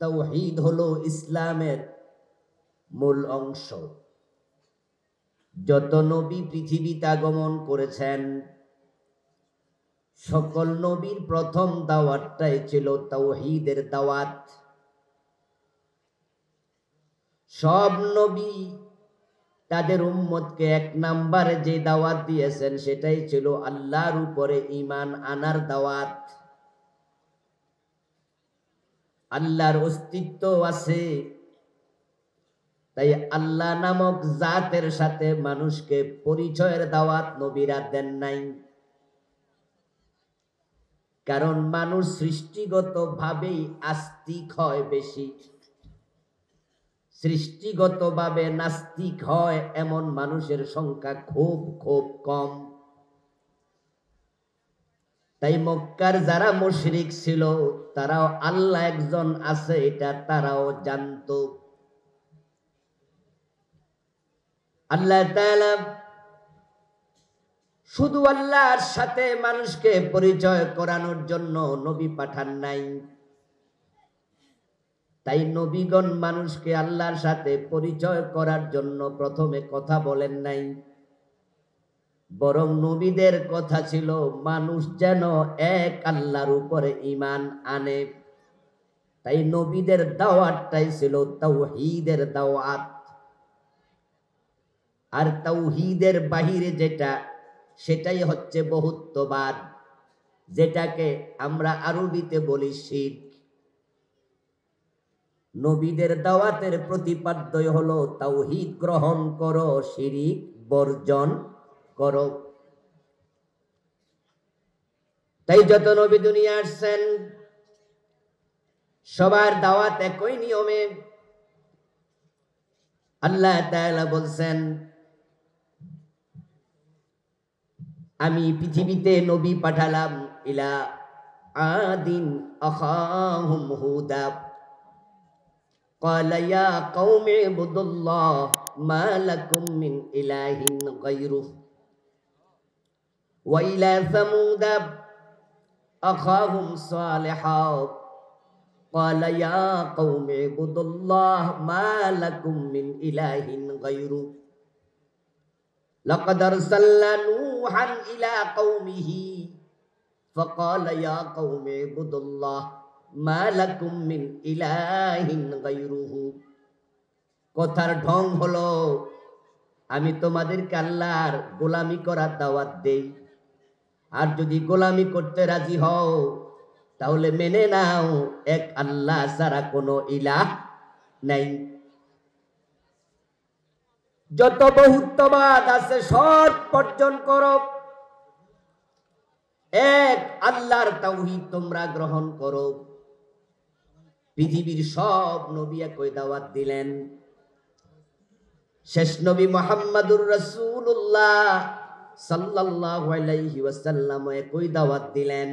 তাওহীদ হলো ইসলামের মূল অংশ। যত নবী পৃথিবীতে আগমন করেছেন, সকল নবীর প্রথম দাওয়াতটাই ছিল তাওহীদের দাওয়াত। সব নবী তাদের উম্মতকে এক নাম্বারে যে দাওয়াত দিয়েছেন সেটাই ছিল আল্লাহর উপরে ঈমান আনার দাওয়াত। আল্লাহর অস্তিত্ব আছে, তাই আল্লাহ নামক জাতের সাথে মানুষকে পরিচয়ের দাওয়াত নবীরা দেন নাই। কারণ মানুষ সৃষ্টিগতভাবেই আস্তিক হয় বেশি, সৃষ্টিগতভাবে নাস্তিক হয় এমন মানুষের সংখ্যা খুব খুব কম। তাই মক্কার যারা মুশরিক ছিল তারাও আল্লাহ একজন আছে এটা তারাও জানতো। আল্লাহ তাআলা শুধু আল্লাহর সাথে মানুষকে পরিচয় করানোর জন্য নবী পাঠান নাই। তাই নবীগণ মানুষকে আল্লাহর সাথে পরিচয় করার জন্য প্রথমে কথা বলেন নাই, বরং নবীদের কথা ছিল মানুষ যেন এক আল্লাহর উপরে ঈমান আনে। তাই নবীদের দাওয়াতটাই ছিল তাওহীদের দাওয়াত। আর তাওহীদের বাহিরে যেটা, সেটাই হচ্ছে বহুত্ববাদ, যেটাকে আমরা আরবিতে বলি শিরক। নবীদের দাওয়াতের প্রতিপাদ্যই হলো তাওহীদ গ্রহণ করো, শিরক বর্জন করো। তাই যত নবী দুনিয়া আসছেন সবার দাওয়াত একই নিয়মে। আল্লাহ তাআলা বলছেন, আমি পৃথিবীতে নবী পাঠালাম ইলা আদিন আখাহুম হুদা ক্বালা ইয়া কওমি ইবুদুল্লাহ মা লাকুম মিন ইলাহিন গায়রুহু ওয়া ইলা সামুদা আখাহুম সালিহা ক্বালা ইয়া কওমি ইবুদুল্লাহ মা লাকুম মিন ইলাহিন গায়রুহু لقد أرسلنا نوحا إلى قومه فقال يا قوم اعبدوا الله ما لكم من إله غيره। কথার ঢং হলো, আমি তোমাদেরকে আল্লাহর গোলামি করার দাওয়াত দেই, আর যদি গোলামি করতে রাজি হও তাহলে মেনে নাও এক আল্লাহ ছাড়া কোনো ইলাহ নাই। যত বহুত্ববাদ আছে সব বর্জন করো, এক আল্লাহর তাওহীদ তোমরা গ্রহণ করো। পৃথিবীর সব নবী একই দাওয়াত দিলেন। শেষ নবী মুহাম্মদুর রাসূলুল্লাহ সাল্লাল্লাহু আলাইহি ওয়াসাল্লাম একই দাওয়াত দিলেন।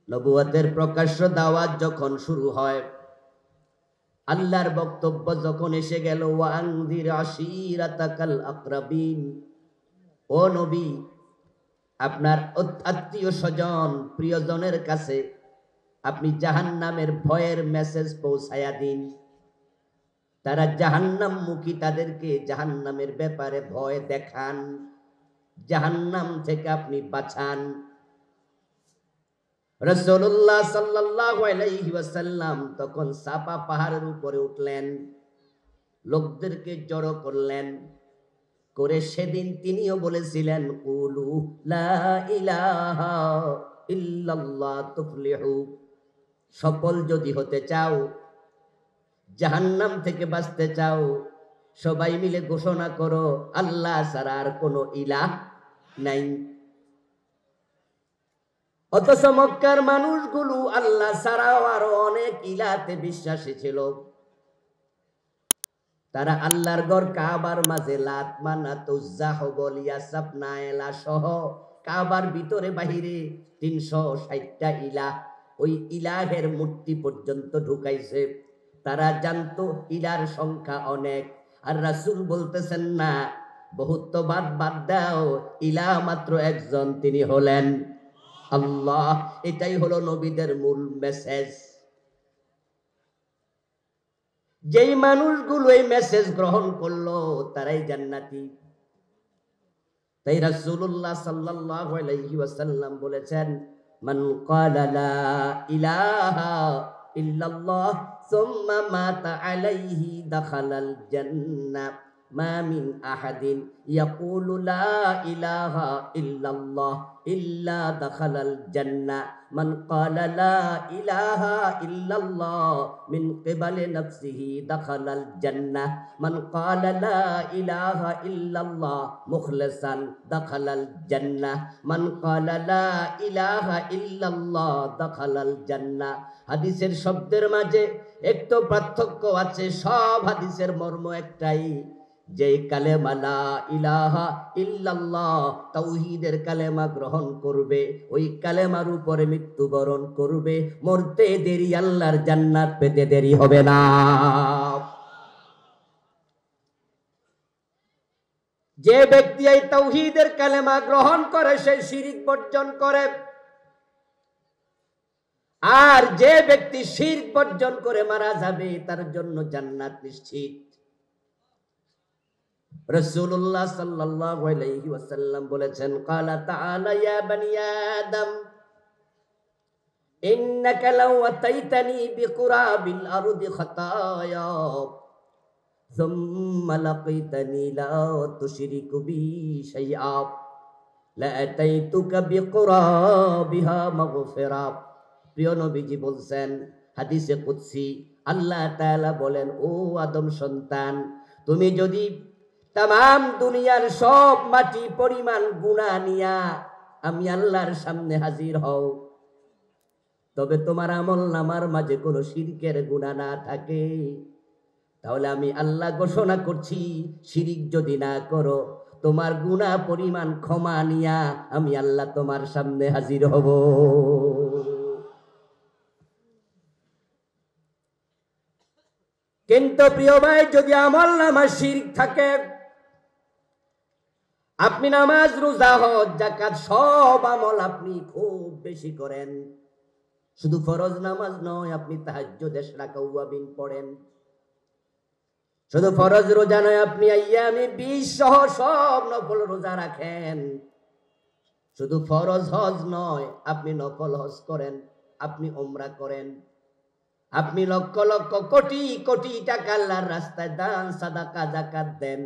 নবুয়তের প্রকাশ্য দাওয়াত যখন শুরু হয়, আল্লাহর বক্তব্য যখন এসে গেল, ওয়ানজির আশিরাতাকাল আকরাবিন, ও নবী আপনার আত্মীয় স্বজন প্রিয়জনের কাছে আপনি জাহান্নামের ভয়ের মেসেজ পৌঁছায়া দিন। তারা জাহান্নামমুখী, তাদেরকে জাহান্নামের ব্যাপারে ভয় দেখান, জাহান্নাম থেকে আপনি বাঁচান। রাসূলুল্লাহ সাল্লাল্লাহু আলাইহি ওয়াসাল্লাম তখন সাফা পাহাড়ের উপরে উঠলেন, লোকদেরকে জড়ো করলেন, করে সেদিন তিনিও বলেছিলেন, কুলু লা ইলাহা ইল্লাল্লাহ তুফলিহু। সফল যদি হতে চাও, জাহান্নাম থেকে বাঁচতে চাও, সবাই মিলে ঘোষণা করো আল্লাহ ছাড়া আর কোনো ইলাহ নাই। অথচ মক্কার মানুষগুলো আল্লাহ ছাড়াও আরো অনেক ইলাতে বিশ্বাসী ছিল। তারা আল্লাহর ঘর কাবার মাঝে লাত, মানাত, উজ্জা, হুবল, ইয়াসাব, নায়েলা সহ কাবার ভিতরে বাহিরে ৩৬০টা ইলাহ, ওই ইলাহের মূর্তি পর্যন্ত ঢুকাইছে। তারা জানতো ইলার সংখ্যা অনেক। আর রাসূল বলতেছেন, না, বহুত্ববাদ বাদ দাও, ইলাহ মাত্র একজন, তিনি হলেন আল্লাহ। এটাই হলো নবীদের মূল মেসেজ। যেই মানুষগুলো এই মেসেজ গ্রহণ করলো তারাই জান্নাতি। তাই রাসূলুল্লাহ সাল্লাল্লাহু আলাইহি ওয়াসাল্লাম বলেছেন, মান ক্বালা লা ইলাহা ইল্লাল্লাহ সুম্মা মাতা আলাইহি দাখালাল জান্নাহ। মা মিন আহাদিন ইয়াকুলু লা ইলাহা ইল্লাল্লাহ ইল্লা দাখালাল জান্নাহ। মান ক্বালা লা ইলাহা ইল্লাল্লাহ মিন কিবালি নাফসিহি দাখালাল জান্নাহ। মান ক্বালা লা ইলাহা ইল্লাল্লাহ মুখলিসান দাখালাল জান্নাহ। মান ক্বালা লা ইলাহা ইল্লাল্লাহ দাখালাল জান্নাহ। হাদিসের শব্দের মাঝে একটু পার্থক্য আছে, সব হাদিসের মর্ম একটাই, যে কালেমা লা ইলাহা ইল্লাল্লাহ তাওহীদের কালেমা গ্রহণ করবে, ওই কালেমার উপরে মৃত্যুবরণ করবে, মরতে দেরি, আল্লাহর জান্নাত পেতে দেরি হবে না। যে ব্যক্তি এই তাওহীদের কালেমা গ্রহণ করে সে শিরক বর্জন করে, আর যে ব্যক্তি শিরক বর্জন করে মারা যাবে তার জন্য জান্নাত নিশ্চিত। রাসূলুল্লাহ সাল্লাল্লাহু আলাইহি ওয়াসাল্লাম বলেছেন, ক্বালা তাআলা ইয়া বানি আদম ইন্নাকা লাও আতাইতানি বিকুরাবিল আরদি খাতায়া সুম্মা লাকাইতানি লা তুশরিকু বি শাইআ লা আতাইতুকা বিকুরাবিহা মাগফিরা। প্রিয় নবীজি বলছেন, হাদিসে কুদসি, আল্লাহ তাআলা বলেন, ও আদম সন্তান, তুমি যদি তাম দুনিয়ার সব মাটি পরিমাণ গুনাহ নিয়া আমি আল্লাহর সামনে হাজির হও, তবে তোমার আমল নামার মাঝে কোনো শিরকের গুনাহ না থাকে, তাহলে আমি আল্লাহ ঘোষণা করছি, শিরিক যদি না করো, তোমার গুনাহ পরিমাণ ক্ষমা নিয়া আমি আল্লাহ তোমার সামনে হাজির হব। কিন্তু প্রিয় ভাই, যদি আমল নামায় শিরক থাকে, আপনি নামাজ, রোজা, হজ, যাকাত সব আমল আপনি খুব বেশি করেন, শুধু ফরজ নামাজ নয়, আপনি তাহাজ্জুদ, ইশরাক, আওয়াবিন পড়েন, শুধু ফরজ রোজা নয়, আপনি আইয়ামে 20 সহ সব নফল রোজা রাখেন, শুধু ফরজ হজ নয়, আপনি নফল হজ করেন, আপনি উমরা করেন, আপনি লক্ষ লক্ষ কোটি কোটি টাকা আল্লাহর রাস্তায় দান, সাদাকা, যাকাত দেন,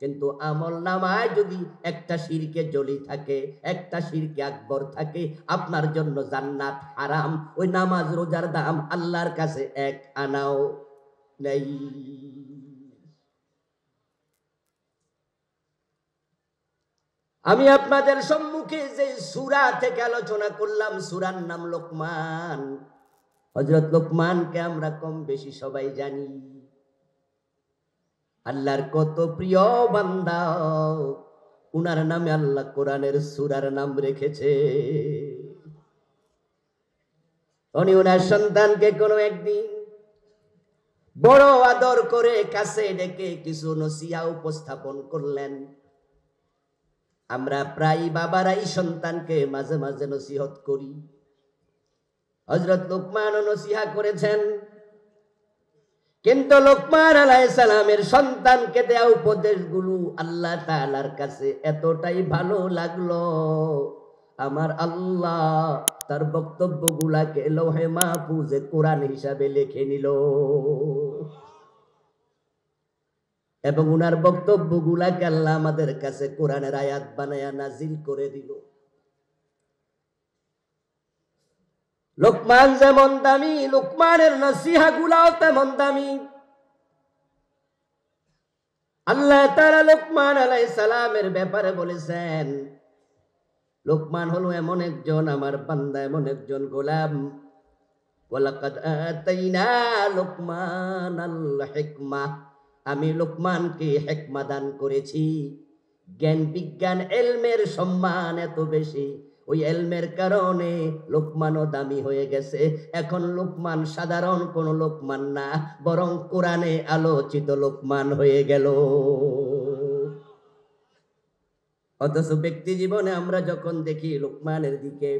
কিন্তু আমল নামায় যদি একটা শিরকে জলি থাকে, একটা শিরকে আকবর থাকে, আপনার জন্য জান্নাত হারাম। ওই নামাজ রোজার দাম আল্লাহর কাছে এক আনাও নেই। আমি আপনাদের সম্মুখে যে সূরা থেকে আলোচনা করলাম, সূরার নাম লোকমান। হযরত লোকমানকে আমরা কম বেশি সবাই জানি, আল্লাহর কত প্রিয় বান্দা, উনার নামে আল্লাহ কোরআনের সূরার নাম রেখেছে। উনি উনার সন্তানকে কোনো একদিন বড় আদর করে কাছে ডেকে কিছু নসিহা উপস্থাপন করলেন। আমরা প্রায় বাবারাই সন্তানকে মাঝে মাঝে নসিহত করি, হযরত লোকমানও নসিহা করেছেন, কিন্তু লোকমান আলাইহিস সালামের সন্তানকে দেয়া উপদেশগুলো আল্লাহ তাআলার কাছে এতটাই ভালো লাগলো, আমার আল্লাহ তার বক্তব্যগুলাকে লৌহে মাহফুজে কোরআন হিসাবে লিখে নিল, এবং উনার বক্তব্যগুলাকে আল্লাহ আমাদের কাছে কোরআনের আয়াত বানায়া নাজিল করে দিল। লোকমান যেমন দামি, লোকমানের নসিহা গুলাও তেমন দামি। আল্লাহ তাআলা লোকমান আলাইহিস সালামের ব্যাপারে বলেছেন, লোকমান হলো এমন একজন আমার বান্দা, এমন একজন গোলাম, ওয়ালাকাদ আতাইনা লোকমানাল হিকমাহ, আমি লোকমানকে হিকমা দান করেছি। জ্ঞান বিজ্ঞান এলমের সম্মান এত বেশি, ওই এলমের কারণে লোকমানও দামি হয়ে গেছে। এখন লোকমান সাধারণ কোন লোকমান না, বরং কোরআনে আলোচিত লোকমান হয়ে গেল। অথচ ব্যক্তি জীবনে আমরা যখন দেখি লোকমানের দিকে,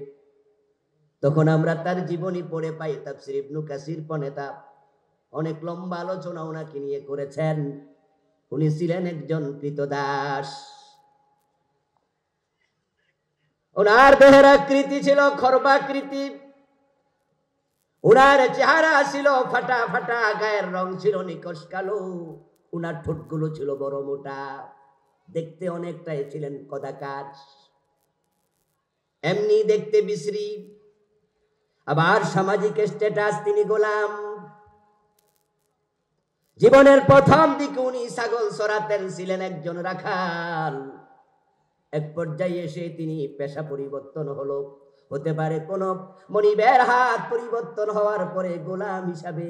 তখন আমরা তার জীবনী পড়ে পাই, তাফসীর ইবনে কাসির পনেতা অনেক লম্বা আলোচনা ওনাকে নিয়ে করেছেন। উনি ছিলেন একজন কৃতদাস। ওনার দেহের আকৃতি ছিল খর্বাকৃতি, উনার চেহারা ছিল ফাটা ফাটা, গায়ের রং ছিল নিকশ কালো, উনার ঠোঁটগুলো ছিল বড় মোটা, দেখতে অনেকটাই ছিলেন কদাকার, এমনি দেখতে বিশ্রী। আবার সামাজিক স্ট্যাটাস তিনি গোলাম। জীবনের প্রথম দিকে উনি ছাগল চড়াতেন, ছিলেন একজন রাখাল। এক পর্যায়ে এসে তিনি পেশা পরিবর্তন হলো, হতে পারে কোন মনিবের হাত পরিবর্তন হওয়ার পরে গোলাম হিসাবে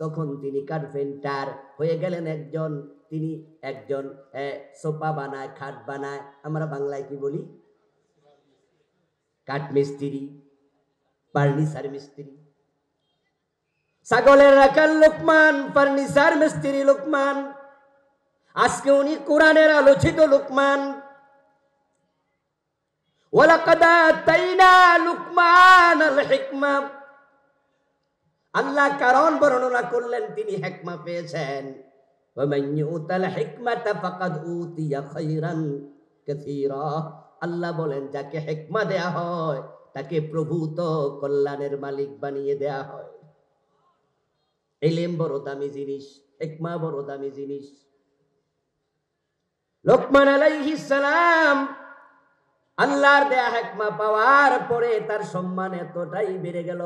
তখন তিনি কার্পেন্টার হয়ে গেলেন একজন। তিনি একজন সোফা বানায়, খাট বানায়, আমরা বাংলায় কি বলি, কাঠ মিস্ত্রি, ফার্নিচার মিস্ত্রি। ছাগলের রাখাল লোকমান, ফার্নিচার মিস্ত্রি লোকমান, আজকে উনি কোরআনের আলোচিত লোকমান। ওয়ালাকাদ আতাইনা লুকমানাল হিকমা, আল্লাহ কারণ বর্ণনা করলেন তিনি হিকমা পেয়েছেন। ওয়া মান ইউতাল হিকমাতা ফাকাদ উতিয়া খায়রান কাসীরা, আল্লাহ বলেন যাকে হিকমা দেয়া হয় তাকে প্রভূত কল্যাণের মালিক বানিয়ে দেয়া হয়। ইলম বড় দামি জিনিস, হিকমা বড় দামি জিনিস। লোকমান আলাইহিস সালাম আল্লাহর দেয়া হিকমা পাওয়ার পরে তার সম্মান এতটাই বেড়ে গেল,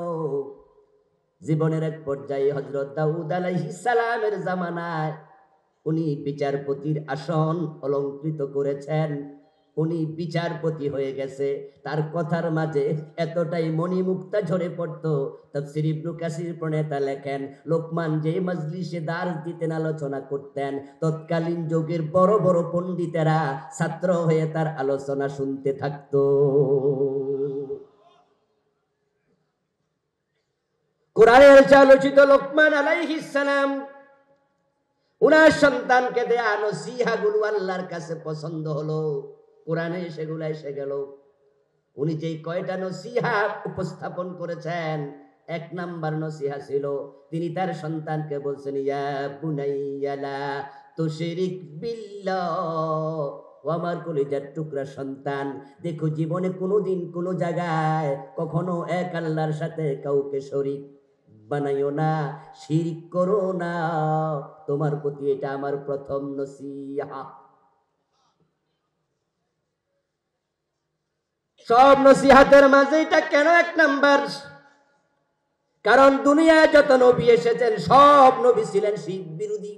জীবনের এক পর্যায়ে হযরত দাউদ আলাইহিস সালামের জামানায় উনি বিচারপতির আসন অলংকৃত করেছেন। উনি বিচারপতি হয়ে গেছে, তার কথার মাঝে এতটাই মণিমুক্তা ঝরে পড়তো। তাফসীর ইবনে কাসির প্রণেতা লেখেন, লোকমান যে মজলিসে দার্স দিতেন, আলোচনা করতেন, তৎকালীন যুগের বড় বড় পণ্ডিতেরা ছাত্র হয়ে তার আলোচনা শুনতে থাকতো। কোরআনের আলোচিত লোকমান আলাইহিস সালাম, উনার সন্তানকে দেয়া নসিহাগুলো আল্লাহর কাছে পছন্দ হলো, কোরআনে সেগুলো এসে গেল। উনি যেই কয়টা নসিহা উপস্থাপন করেছেন, এক নাম্বার নসিহা ছিল তিনি তার সন্তানকে বলছেন, ইয়া বুনাইয়া লা তুশরিক বিল্লাহ, ও আমার কলিজার টুকরা সন্তান, দেখো জীবনে কোনোদিন কোনো জায়গায় কখনো এক আল্লাহর সাথে কাউকে শরীক বানাইও না, শিরক করো না। তোমার প্রতি এটা আমার প্রথম নসিহা। সব নসিহাতের মাঝে এটা কেন এক নাম্বার? কারণ দুনিয়ায় যত নবী এসেছেন সব নবী ছিলেন শিরক বিরোধী।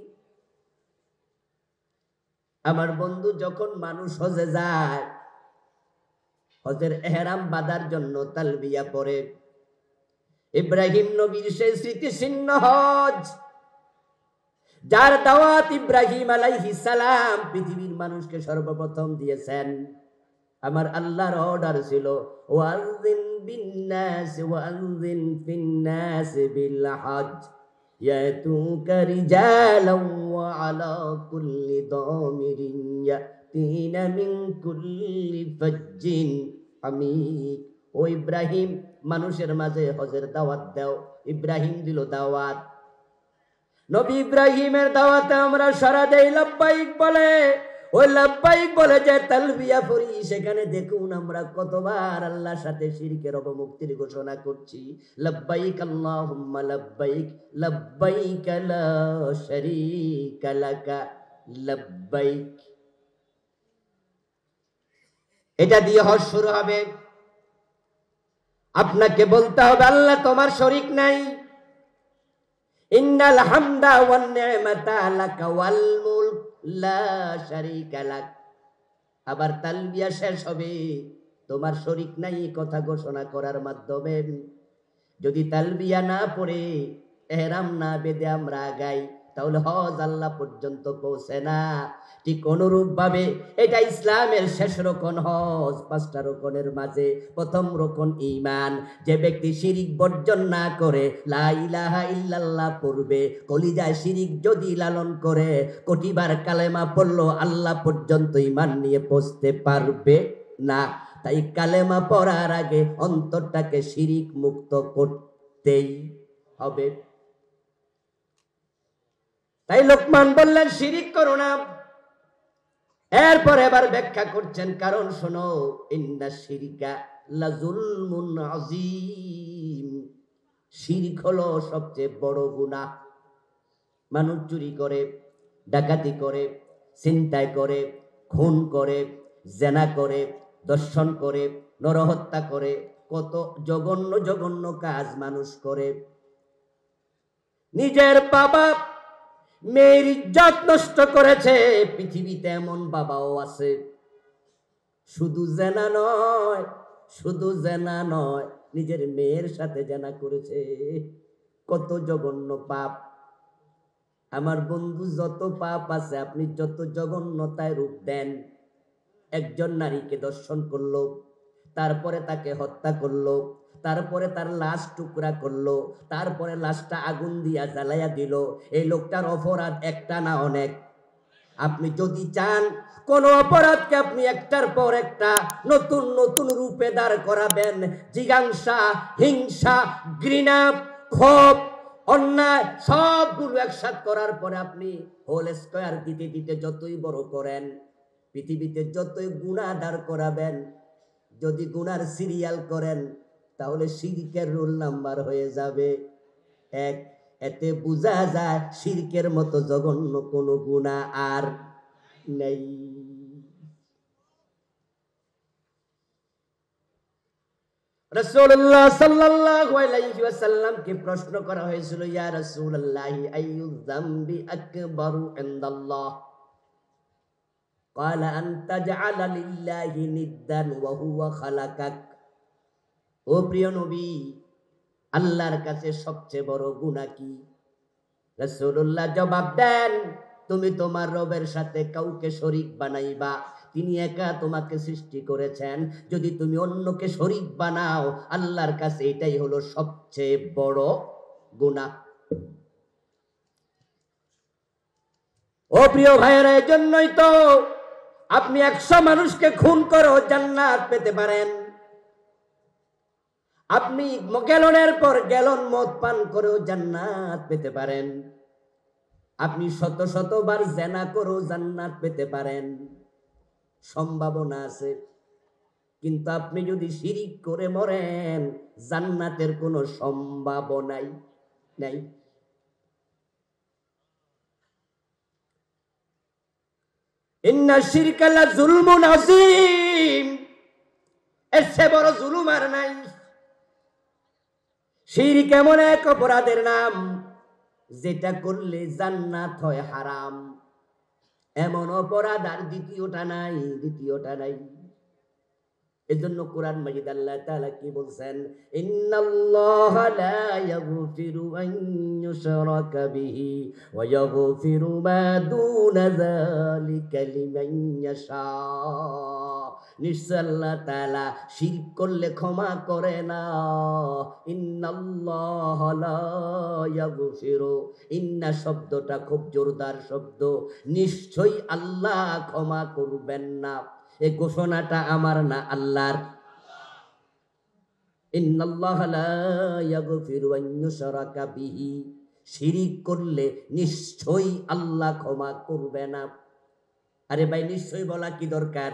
আমার বন্ধু, যখন মানুষ হজে যায়, হজের এহরাম বাঁধার জন্য তালবিয়া পড়ে, ইব্রাহিম নবীর সেই স্মৃতিচিহ্ন হজ, যার দাওয়াত ইব্রাহিম আলাইহিস সালাম পৃথিবীর মানুষকে সর্বপ্রথম দিয়েছেন। আমার আল্লাহর অর্ডার ছিল, ওয়াযিন বিন্নাস ওয়াযিন ফিন্নাস বিল হজ ইয়াতুকা রিজালান ওয়া আলা কুল্লি দামিরিন ইয়াতিনা মিন কুল্লি ফাজ্জিন আমিক। ও ইব্রাহিম, মানুষের মাঝে হজের দাওয়াত দাও। ইব্রাহিম দিল দাওয়াত। নবী ইব্রাহিমের দাওয়াতে আমরা সারা দেই, লাব্বাইক বলে। ওই লাব্বাইক বলে যে তালবিয়া পড়ি, সেখানে দেখুন আমরা কতবার আল্লাহর সাথে শিরকের অবমুক্তির ঘোষণা করছি। লাব্বাইক আল্লাহুম্মা লাব্বাইক, লাব্বাইক লা শারীকা লাকা লাব্বাইক। এটা দিয়ে হজ শুরু হবে। আপনাকে বলতে হবে, আল্লাহ তোমার শরীক নাই, ইন্নাল হামদা ওয়ান নি'মাতা লাকা ওয়াল মুলক লা শারীকা লাক। আবার তালবিয়া শেষ হবে তোমার শরীক নাই কথা ঘোষণা করার মাধ্যমে। যদি তালবিয়া না পড়ে, ইহরাম না বেঁধে আমরা আগাই, তাহলে হজ আল্লাহ পর্যন্ত পৌঁছে না। ঠিক অনুরূপ ভাবে এটা ইসলামের শেষ রকম হজ। 5টা রকমের মাঝে প্রথম রকম ঈমান। যে ব্যক্তি শিরিক বর্জন না করে লা ইলাহা ইল্লাল্লাহ পড়বে, কলিজায় শিরিক যদি লালন করে, কোটিবার কালেমা পড়লো আল্লাহ পর্যন্ত ঈমান নিয়ে পৌঁছতে পারবে না। তাই কালেমা পড়ার আগে অন্তরটাকে শিরিক মুক্ত করতেই হবে। তাই লোকমান বললেন শিরিক করো না। এরপর এবার ব্যাখ্যা করছেন, কারণ শোনো, ইন্না শিরিকা লাযুলমুন আযীম, শিরক হলো সবচেয়ে বড় গুনাহ। মানুষ চুরি করে, ডাকাতি করে, ছিনতাই করে, খুন করে, জেনা করে, দর্শন করে, নরহত্যা করে, কত জঘন্য জঘন্য কাজ মানুষ করে। নিজের বাবা মেয়ের ইজ্জত নষ্ট করেছে, পৃথিবীতে এমন বাবাও আছে। শুধু জেনা নয়, শুধু জেনা নয়, নিজের মেয়ের সাথে জেনা করেছে। কত জঘন্য পাপ। আমার বন্ধু, যত পাপ আছে আপনি যত জঘন্যতায় রূপ দেন, একজন নারীকে দর্শন করলো, তারপরে তাকে হত্যা করলো, তারপরে তার লাশ টুকরা করলো, তারপরে লাশটা আগুন দিয়া জ্বালাইয়া দিল, এই লোকটার অপরাধ একটা না অনেক। আপনি যদি চান কোন অপরাধকে আপনি একটার পর একটা নতুন নতুন রূপে দাঁড় করাবেন, জিজ্ঞাসা, হিংসা, ঘৃণা, ক্ষোভ, অন্যায় সবগুলো একসাথ করার পরে আপনি হোল স্কয়ার দিতে দিতে যতই বড় করেন, পৃথিবীতে যতই গুনাহ দাঁড় করাবেন, যদি গুনার সিরিয়াল করেন, তাহলে শিরকের রোল নাম্বার হয়ে যাবে এক। এতে বোঝা যায় শিরকের মতো জঘন্য কোনো গুনাহ আর নেই। রাসূলুল্লাহ সাল্লাল্লাহু আলাইহি ওয়াসাল্লামকে প্রশ্ন করা হয়েছিল, ইয়া রাসূলুল্লাহ, আইয়ু যামবি আকবারু ইনদাল্লাহ? ক্বালা আন তাজআলা লিল্লাহি নিদ্দান ওয়া হুয়া খালাকাক। ও প্রিয় নবী, আল্লাহর কাছে সবচেয়ে বড় গুনাহ কি? রাসূলুল্লাহ জবাব দেন, তুমি তোমার রবের সাথে কাউকে শরীক বানাইবা। তিনি একা তোমাকে সৃষ্টি করেছেন, যদি তুমি অন্যকে শরীক বানাও, আল্লাহর কাছে এটাই হলো সবচেয়ে বড় গুনাহ। ও প্রিয় ভাইয়েরা, এই জন্যই তো আপনি 100 মানুষকে খুন করো জান্নাত পেতে পারেন। আপনি গ্যালনের পর গ্যালন মদ পান করেও জান্নাত পেতে পারেন। আপনি শত শতবার জেনা করেও জান্নাত পেতে পারেন, সম্ভাবনা আছে। কিন্তু আপনি যদি শিরিক করে মরেন, জান্নাতের কোনো সম্ভাবনাই নাই। ইন্না শিরকা লাযুলমুন আযীম, এর চেয়ে বড় জুলুম আর নাই। শিরক এমন এক অপরাধের নাম, যেটা করলে জান্নাত হয় হারাম। এমন অপরাধ আর দ্বিতীয়টা নাই, দ্বিতীয়টা নাই। এজন্য কোরআন মাজিদ আল্লাহ তাআলা কি বলছেন? ইন্নাল্লাহা লা ইয়াগফিরু আন ইউশরাকা বিহি ওয়া ইয়াগফিরু মা দুনা যালিকা লিমান ইয়াশা। নিশ্চয় আল্লাহ তাআলা শিরক করলে ক্ষমা করে না। ইন্নাল্লাহা লা ইয়াগফিরু, ইন্না শব্দটা খুব জোরদার শব্দ। নিশ্চয়ই আল্লাহ ক্ষমা করবেন না। এই ঘোষণাটা আমার না, আল্লাহর। ইন্নাল্লাহা লা ইয়াগফিরু আন ইউশরাকা বিহি, শিরিক করলে নিশ্চয়ই আল্লাহ ক্ষমা করবে না। আরে ভাই, নিশ্চয়ই বলা কি দরকার?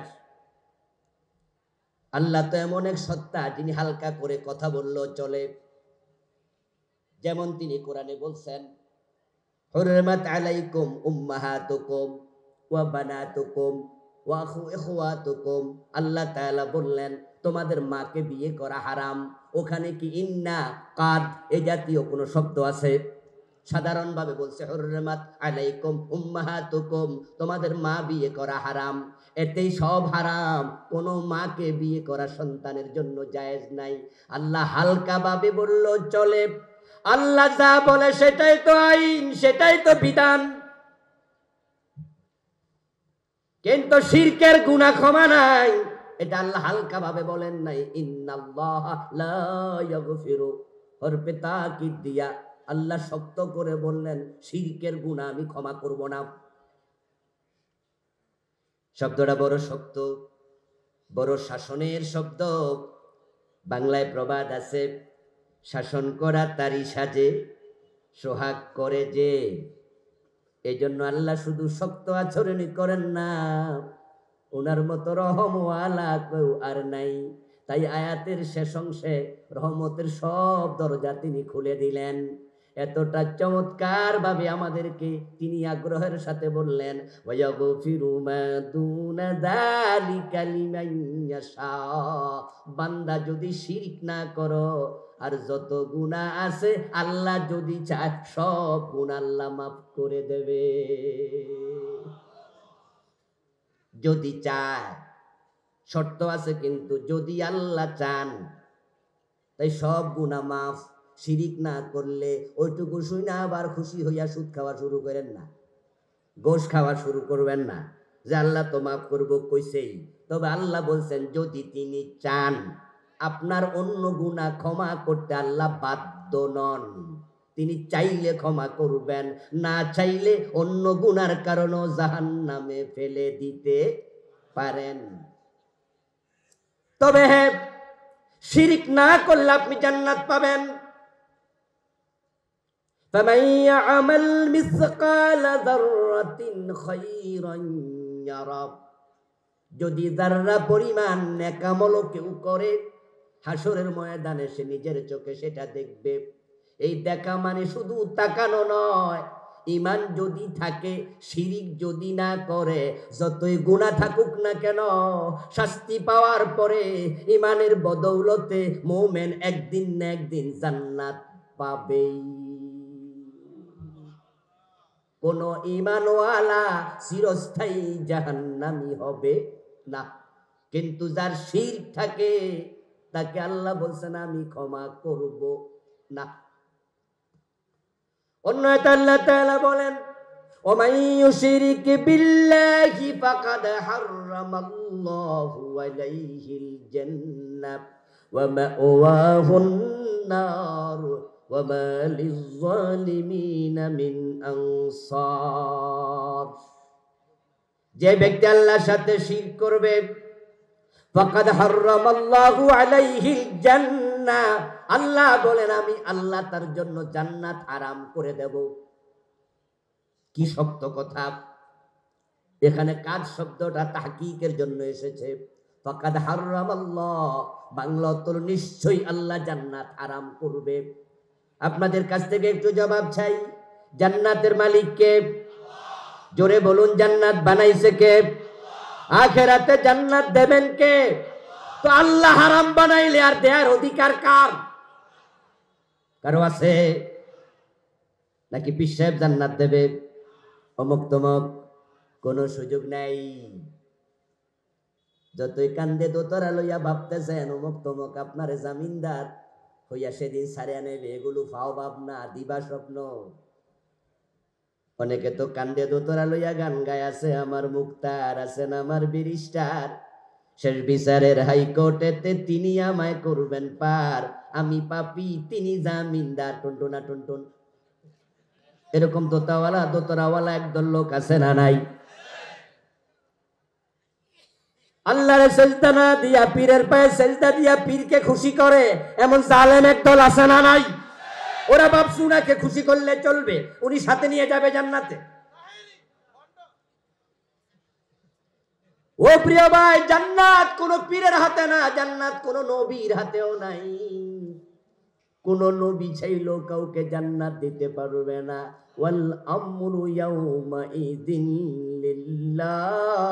আল্লাহ তো এমন এক সত্তা, যিনি হালকা করে কথা বললেও চলে। যেমন তিনি কোরআনে বলছেন, হুরমাত আলাইকুম উম্মাহাতুকুম ওয়া বানাতুকুম ওয়া ইখওয়াতুকুম। আল্লাহ তাআলা বললেন তোমাদের মাকে বিয়ে করা হারাম। ওখানে কি ইন্না, কাদ এই জাতীয় কোনো শব্দ আছে? সাধারণভাবে বলছে হুরমাত আলাইকুম উম্মাহাতুকুম, তোমাদের মা বিয়ে করা হারাম। এতেই সব হারাম, কোনো মাকে বিয়ে করা সন্তানের জন্য জায়েজ নাই। আল্লাহ হালকা ভাবে বললো চলে। আল্লাহ যা বলে সেটাই তো আইন, সেটাই তো বিধান। কিন্তু শিরকের গুনাহ ক্ষমা নাই, এটা আল্লাহ হালকা ভাবে বলেন নাই। ইন্নাল্লাহা লা ইয়াগফিরু, হরফে তাকিদ দিয়া আল্লাহ শক্ত করে বললেন, শিরকের গুনাহ আমি ক্ষমা করব না। শব্দটা বড় শক্ত, বড় শাসনের শব্দ। বাংলায় প্রবাদ আছে, শাসন করা তারি সাজে, সোহাগ করে যে। এই জন্য আল্লাহ শুধু শক্ত আচরণই করেন না, ওনার মতো রহমওয়ালা কেউ আর নাই। তাই আয়াতের শেষ অংশে রহমতের সব দরজা তিনি খুলে দিলেন। এতটা চমৎকার ভাবে আমাদেরকে তিনি আগ্রহের সাথে বললেন, ওয়াগফিরু মা দুনা যালিকা লিমান ইয়াশা। বান্দা যদি শিরক না করো, আর যত গুনাহ আছে আল্লাহ যদি চায় সব গুনাহ আল্লাহ মাফ করে দেবে, যদি চায়। শর্ত আছে কিন্তু, যদি আল্লাহ চান। তাই সব গুনাহ মাফ। শিরিক না করলে ওইটুকু শুনে আবার খুশি হইয়া সুদ খাওয়া শুরু করেন না, গোশ খাওয়া শুরু করবেন না যে আল্লাহ তো মাফ করবো কইছেই। তবে আল্লাহ বলছেন যদি তিনি চান আপনার অন্য গুনাহ ক্ষমা করতে আল্লাহ বাধ্য নন। তিনি চাইলে ক্ষমা করবেন, না চাইলে অন্য গুনার কারণে জাহান্নামে ফেলে দিতে পারেন। তবে হ্যাঁ, শিরিক না করলে আপনি জান্নাত পাবেন। فمن يعمل مثقال ذرة خيرا يره। যদি যারা পরিমাণ নেক আমল কেউ করে, হাসরের ময়দানে সে নিজের চোখে সেটা দেখবে। এই দেখা মানে শুধু তাকানো নয়, ঈমান যদি থাকে, শিরিক যদি না করে, যতই গুনাহ থাকুক না কেন, শাস্তি পাওয়ার পরে ঈমানের বদৌলতে মুমিন একদিন না একদিন জান্নাত পাবেই। কোন ঈমানওয়ালা চিরস্থায়ী জাহান্নামী হবে না। কিন্তু যার শিরক থাকে তাকে আল্লাহ বলছেন আমি ক্ষমা করব না। অন্য আয়াতে আল্লাহ তাআলা বলেন, ওমান ইউশরিক বিল্লাহি ফাকাদ হারামাল্লাহু আলাইহিল জান্নাহ ওয়া মাওয়াহুন নার ওয়া মা লিয-যালিমিনা মিন আনসার। যে ব্যক্তি আল্লাহর সাথে শিরক করবে, ফাকাদ হারামাল্লাহু আলাইহিল জান্নাহ, আল্লাহ বলেন আমি আল্লাহ তার জন্য জান্নাত হারাম করে দেব। কি শক্ত কথা! এখানে কাজ শব্দটা তাহকিকের জন্য এসেছে। ফাকাদ হারামাল্লাহ বাংলা অর্থ নিশ্চয়ই আল্লাহ জান্নাত হারাম করবে। আপনাদের কাছ থেকে একটু জবাব চাই, জান্নাতের মালিক কে? জোরে বলুন, জান্নাত বানাইছে কে? আখিরাতে জান্নাত দেবেন কে? তো আল্লাহ হারাম বানাইলে আর দেয়ার অধিকার কার? কারো আছে? নাকি পীর সাহেব জান্নাত দেবে, অমুক তমুক? কোন সুযোগ নাই। যতই কান্দে দোতরা লইয়া ভাবতেছেন অমুক তমুক আপনার জামিনদার হইয়া সেদিন সারিয়া নেবে, এগুলো ফাও ভাবনা, দিবা স্বপ্ন। অনেকে তো কান্দে দোতরা লইয়া গান গায় আছে, আমার মুক্তার আছেন আমার ব্যারিস্টার, শেষ বিচারের হাইকোর্টেতে তিনি আমায় করবেন পার, আমি পাপী তিনি জামিনদার, টুনটুনা টুনটুন। এরকম দোতাওয়ালা দোতরাওয়ালা একদল লোক আছে না নাই? আল্লাহরে সেজদা না দিয়া পীরের পায়ে সেজদা দিয়া পীরকে খুশি করে এমন জালেম একদল আছে না নাই? ওরা ভাবছে উনাকে খুশি করলে চলবে, উনি সাথে নিয়ে যাবে জান্নাতে। ও প্রিয় ভাই, জান্নাত কোন পীরের হাতে না, জান্নাত কোন নবীর হাতেও নাই। কোন নবী চাইলো কাউকে জান্নাত দিতে পারবে না। ওয়াল আমরু ইয়াউমা ইযিন লিল্লাহ,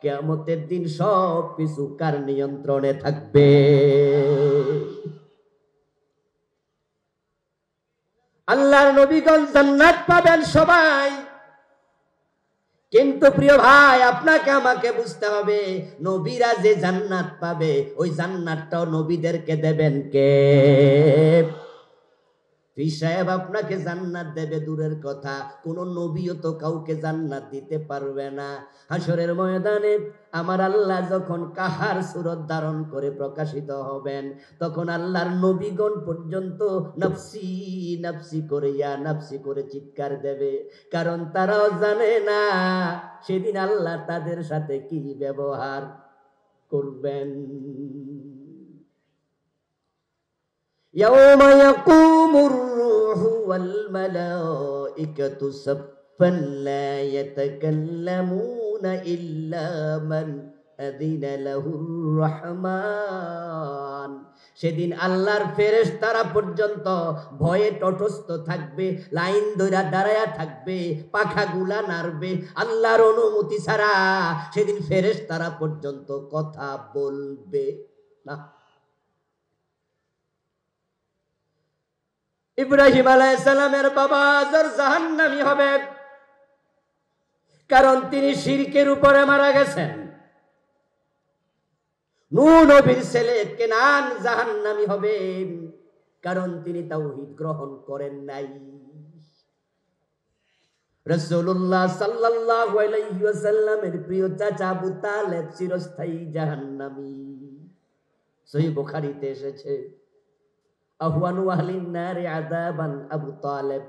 কিয়ামতের দিন সব কিছু কার নিয়ন্ত্রণে থাকবে? আল্লাহর নবীগণ জান্নাত পাবেন সবাই। কিন্তু প্রিয় ভাই, আপনাকে আমাকে বুঝতে হবে, নবীরা যে জান্নাত পাবে ওই জান্নাতটাও নবীদেরকে দেবেন কে? পীর সাহেব আপনাকে জান্নাত দেবে দূরের কথা, কোন নবীও তো কাউকে জান্নাত দিতে পারবে না। হাসরের ময়দানে আমার আল্লাহ যখন কাহার সুরত ধারণ করে প্রকাশিত হবেন, তখন আল্লাহর নবীগণ পর্যন্ত নফসি নফসি করে ইয়া নফসি করে চিৎকার দেবে, কারণ তারাও জানে না সেদিন আল্লাহ তাদের সাথে কি ব্যবহার করবেন। يوم يقوم الروح والملائكة মালাইকাতু সাফফান লা ইয়াতাকাল্লামুনা ইল্লা মান আযিনা লাহুর রহমান। সেদিন আল্লাহর ফেরেশতারা পর্যন্ত ভয়ে তটস্থ থাকবে, লাইন ধরে দাঁড়ায়া থাকবে, পাখাগুলা নাড়বে। আল্লাহর অনুমতি ছাড়া সেদিন ফেরেশতারা পর্যন্ত কথা বলবে না। ইব্রাহিম আলাইহিস সালামের বাবা আজর জাহান্নামী হবে, কারণ তিনি শিরকের উপরে মারা গেছেন। নূহ নবীর ছেলে কেনান জাহান্নামী হবে, কারণ তিনি তাওহীদ গ্রহণ করেন নাই। রাসূলুল্লাহ সাল্লাল্লাহু আলাইহি ওয়াসাল্লামের প্রিয় চাচা আবু তালেব চিরস্থায়ী জাহান্নামী। সহিহ বুখারীতে এসেছে, আহওয়ানু আহলিন নারি আযাবান আবু তালেব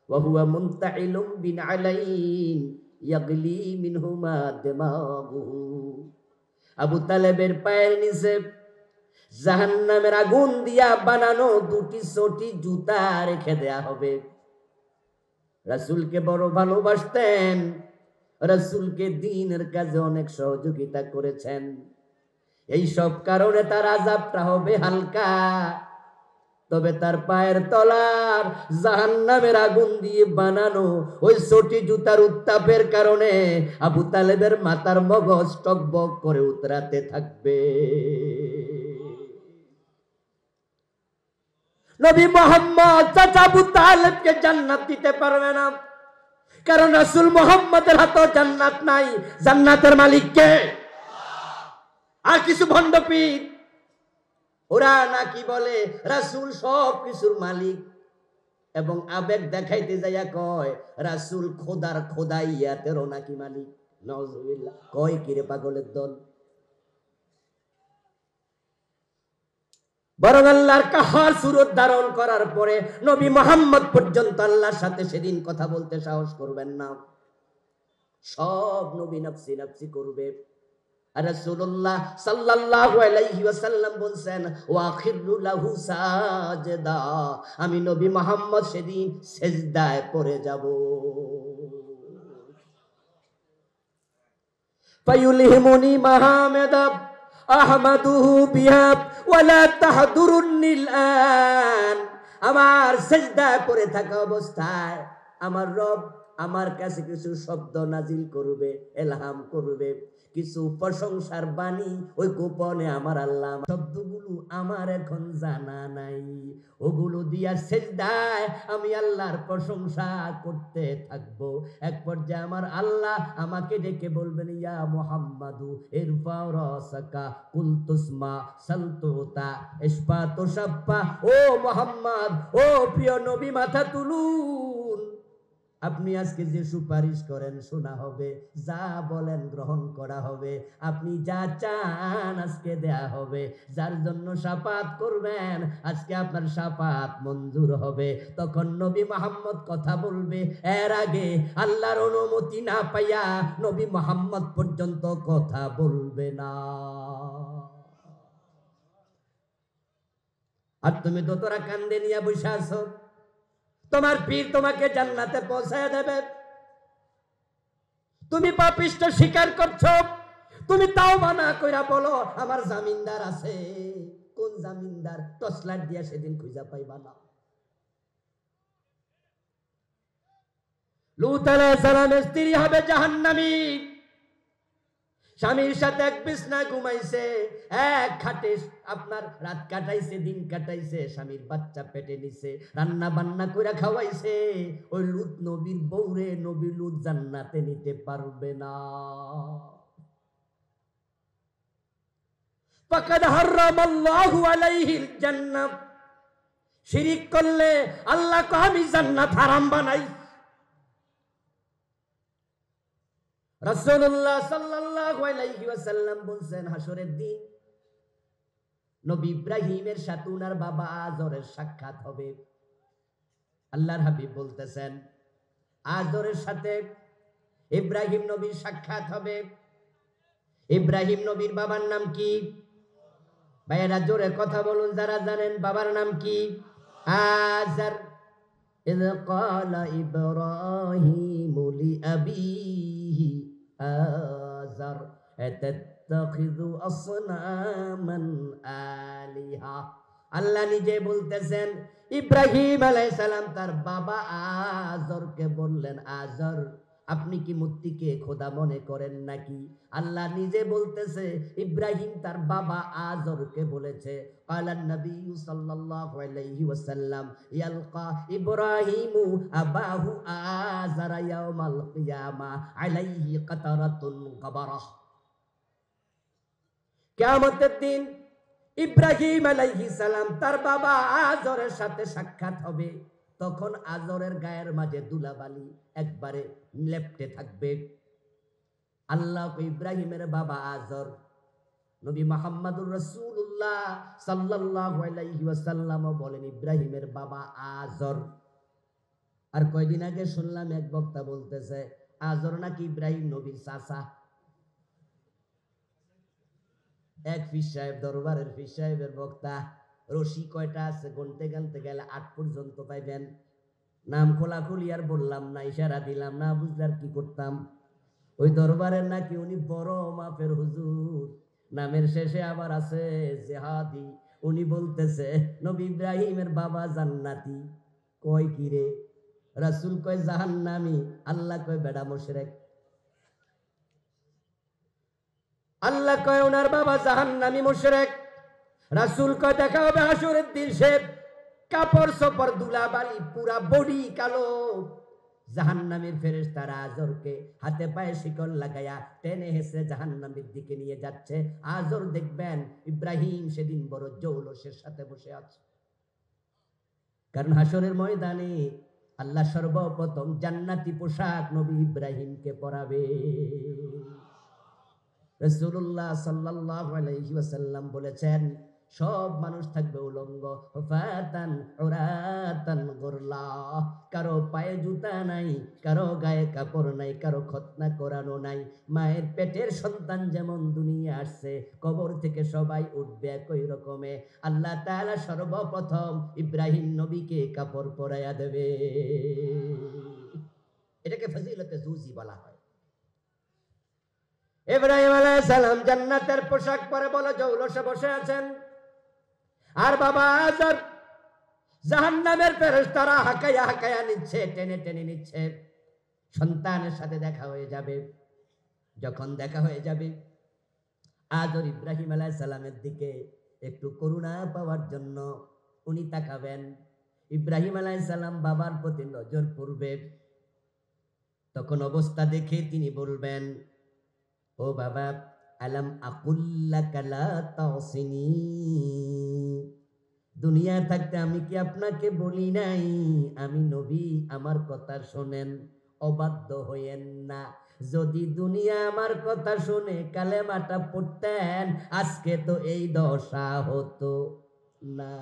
ওয়া হুয়া মুনতাইলুম বিন আলাইন ইয়াগলি মিনহুমা দিমাগুহু। আবু তালেবের পায়ের নিচে জাহান্নামের আগুন দিয়া বানানো দুটি ছোটি জুতা রেখে দেয়া হবে। রাসূলকে বড় ভালোবাসতেন, রাসূলকে দ্বীনের কাজে অনেক সহযোগিতা করেছেন। এই সব কারণে তার আযাবটা হবে হালকা, তবে তার পায়ের তলার জাহান্নামের আগুন দিয়ে বানানো ওই ছোটি জুতার উত্তাপের কারণে আবু তালেবের মাথার মগজ টকবক করে উতরাতে থাকবে। নবী মুহাম্মদ চাচা আবু তালেবকে জান্নাত দিতে পারবে না, কারণ রাসূল মুহাম্মদের হাতে জান্নাত নাই। জান্নাতের মালিক কে? আর কিছু ভণ্ডপীর ওরা নাকি বলে রাসূল সব কিছুর মালিক, এবং আবেগ দেখাইতে যাইয়া কয় রাসূল খোদার খোদাইয়াতেরও নাকি মালিক। নাউজুবিল্লাহ। কয় কিরে পাগলের দল। বরং আল্লাহর কাহার সুরত ধারণ করার পরে নবী মুহাম্মদ পর্যন্ত আল্লাহর সাথে সেদিন কথা বলতে সাহস করবেন না। সব নবী নফসি নফসি করবে। আর রাসূলুল্লাহ সাল্লাল্লাহু আলাইহি ওয়াসাল্লাম বলেন ওয়া আখিরু লাহু সাজদা, আমি নবী মুহাম্মদ সেদিন সিজদায় পড়ে যাব। ফায়ুলহিমুনি মাহামেদা আহমাদুহু বিহা ওয়ালা তাহদুরুনিল আন। আমার সিজদায় পড়ে থাকা অবস্থায় আমার রব আমার কাছে কিছু শব্দ নাজিল করবে, ইলহাম করবে, কিছু প্রশংসার বাণী ওই গোপনে আমার আল্লাহ। শব্দগুলো আমার এখন জানা নাই, ওগুলো দিয়া সিজদায় আমি আল্লাহর প্রশংসা করতে থাকবো। এক পর্যায়ে আমার আল্লাহ আমাকে ডেকে বলবেন ইয়া মুহাম্মাদু ইরফা রাসাকা কুলতুসমা সালতুতা ইসফাতু শাফা। ও মুহাম্মদ, ও প্রিয় নবী, মাথা তুলুন। আপনি আজকে যে সুপারিশ করেন শোনা হবে, যা বলেন গ্রহণ করা হবে, আপনি যা চান আজকে দেয়া হবে, যার জন্য শাফাত করবেন আজকে আপনার শাফাত মঞ্জুর হবে। তখন নবী মুহাম্মদ কথা বলবে। এর আগে আল্লাহর অনুমতি না পাইয়া নবী মুহাম্মদ পর্যন্ত কথা বলবে না। আর তুমি তো তোরা কান্দে নিয়ে বসে আছো, তোমার পীর তোমাকে জান্নাতে পৌঁছায় দেবে। তুমি পাপিষ্ট স্বীকার করছো, তুমি তাওবা না কইরা বলো আমার জামিনদার আছে। কোন জামিনদার? টর্চলাইট দিয়া সেদিন খুঁজা পাইবা না। লূত আলাইহিস সালামের স্ত্রী হবে জাহান্নামী। স্বামীর সাথে এক বিছনা ঘুমাইছে, এক খাটে আপনার রাত কাটাইছে, দিন কাটাইছে, স্বামীর বাচ্চা পেটে নিছে, রান্না বান্না করে খাওয়াইছে। ওই লূত নবীর বউরে নবী লূত জান্নাতে নিতে পারবে না। ফাকাদ হারামাল্লাহু আলাইহিল জান্নাহ। শিরিক করলে আল্লাহ কো আমি জান্নাত হারাম বানাই। রাসূলুল্লাহ সাল্লাল্লাহু আলাইহি ওয়াসাল্লাম বলেন হাসরের দিন নবী ইব্রাহিমের সাথে উনার বাবা আজরের সাক্ষাৎ হবে। আল্লাহর হাবিব বলতেছেন আজরের সাথে ইব্রাহিম নবীর সাক্ষাৎ হবে। ইব্রাহিম নবীর বাবার নাম কি? ভাইয়েরা জোরে কথা বলুন যারা জানেন বাবার নাম কি? আজর। إذ قال إبراهيم لأبيه آزر أتتخذ أصناما آلهة আল্লাহ নিজে বলতেছেন ইব্রাহিম আলাইহিস সালাম তার বাবা আজরকে বললেন, আজর আপনি কি মূর্তিকে খোদা মনে করেন নাকি? আল্লাহ নিজে বলতেছে ইব্রাহিম তার বাবা আজরকে বলেছে, কালান নবী সাল্লাল্লাহু আলাইহি ওয়াসাল্লাম ইয়ালকা ইব্রাহিমু আবাহু আযরা ইয়াউমাল কিয়ামা আলাইহি কাতারাতুন গাবারাহ। কিয়ামতের দিন ইব্রাহিম আলাইহিস সালাম তার বাবা আজরের সাথে সাক্ষাৎ হবে। তখন আজরের গায়ের মাঝে ধুলাবালি একবারে লেপ্টে থাকবে। আল্লাহ ইব্রাহিমের বাবা আজর, নবী মুহাম্মদুর রাসূলুল্লাহ সাল্লাল্লাহু আলাইহি ওয়াসাল্লাম বলেন ইব্রাহিমের বাবা আজর। আর কয়দিন আগে শুনলাম এক বক্তা বলতেছে আজর নাকি ইব্রাহিম নবীর চাচা। এক পীর সাহেব, দরবারের পীর সাহেবের বক্তা, রশি কয়টা আছে গুনতে গেলে 8 পর্যন্ত পাইবেন। নাম খোলাখুলি আর বললাম না, ইশারা দিলাম না, বুঝলে আর কি করতাম। ওই দরবারের নাকি উনি বড় মাপের হুজুর, নামের শেষে আবার আছে জেহাদি। উনি বলতেছে নবী ইব্রাহিমের বাবা জান্নাতি। কয় কি রে? রাসূল কয় জাহান্নামী, আল্লাহ কয় বেড়া মুশরিক। আল্লাহ কয় ওনার বাবা জাহান্নামী মুশরিক, রাসূল কয় দেখা হবে হাসরের দিন সে কাপড় সপর ধুলাবালি পুরা বডি কালো। জাহান্নামের ফেরেশতারা আজরকে হাতে পায়ে শিকল লাগায়া টেনে হেসে জাহান্নামের দিকে নিয়ে যাচ্ছে। আজর দেখবেন ইব্রাহিম সেদিন বড় জৌলসের সাথে বসে আছে, কারণ হাসরের ময়দানে আল্লাহ সর্বপ্রথম জান্নাতি পোশাক নবী ইব্রাহিমকে পরাবে। রাসূলুল্লাহ সাল্লাল্লাহু আলাইহি ওয়াসাল্লাম বলেছেন সব মানুষ থাকবে উলঙ্গ, ফাতান উরাতান গুরলা, কারো পায়ে জুতা নাই, কারো গায়ে কাপড় নাই, কারো খতনা করানো নাই। মায়ের পেটের সন্তান যেমন দুনিয়া আসছে, কবর থেকে সবাই উঠবে একই রকমে। আল্লাহ তাআলা সর্বপ্রথম ইব্রাহিম নবীকে কাপড় পরাইয়া দেবে। এটাকে ফজিলতে জুজি বলা হয়। ইব্রাহিম আলাইহিস সালাম জান্নাতের পোশাক পরে বলে জৌলসে বসে আছেন, আর বাবা আজর জাহান্নামের ফেরেশতারা হাকায়া হাকায়া নিচ্ছে, টেনে টেনে নিচ্ছে। সন্তানের সাথে দেখা হয়ে যাবে। যখন দেখা হয়ে যাবে আজর ইব্রাহিম আলাইহিস সালামের দিকে একটু করুণা পাওয়ার জন্য উনি তাকাবেন। ইব্রাহিম আলাইহিস সালাম বাবার প্রতি নজর পড়বে। তখন অবস্থা দেখে তিনি বলবেন, ও বাবা, আলাম আকুল্লাকা লা তাসিনি, দুনিয়া থাকতে আমি কি আপনাকে বলি নাই আমি নবী, আমার কথা শোনেন, অবাধ্য হইয়েন না। যদি দুনিয়া আমার কথা শুনে কালেমাটা পড়তেন আজকে তো এই দশা হতো না।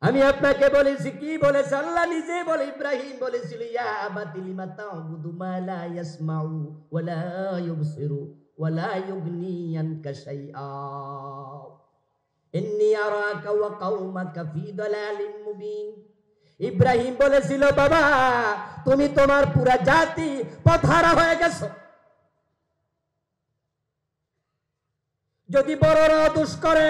আমি আপনাকে বলেছি কি বলেছে আল্লাহ নিজে বলে, ইব্রাহিম বলেছিল ইয়া আবাতি লিমা তা'বুদু মা লা ইয়াসমাউ ওয়া লা ইউবসিরু ওয়া লা ইউগনি আনকা শাইআ ইন্নী আরাকা ওয়া কওমাকা ফি দালালিন মুবিন। ইব্রাহিম বলেছিল বাবা তুমি তোমার পুরা জাতি পথহারা হয়ে গেছো। যদি বড়রা দোষ করে,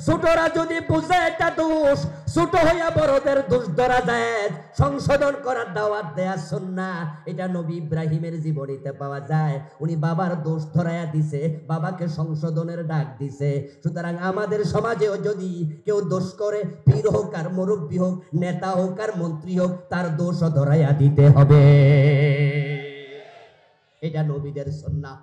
ছোটরা যদি বুঝে এটা দোষ, ছোট হইয়া বড়দের দোষ ধরা যায়, সংশোধন করার দাওয়াত দেয়া সুন্নাহ। এটা নবী ইব্রাহিমের জীবনীতে পাওয়া যায়। উনি বাবার দোষ ধরাইয়া দিছে, বাবাকে সংশোধনের ডাক দিছে। সুতরাং আমাদের সমাজেও যদি কেউ দোষ করে, পীর হোক আর মুরব্বী হোক, নেতা হোক আর মন্ত্রী হোক, তার দোষও ধরাইয়া দিতে হবে। এটা নবীদের সুন্নাহ।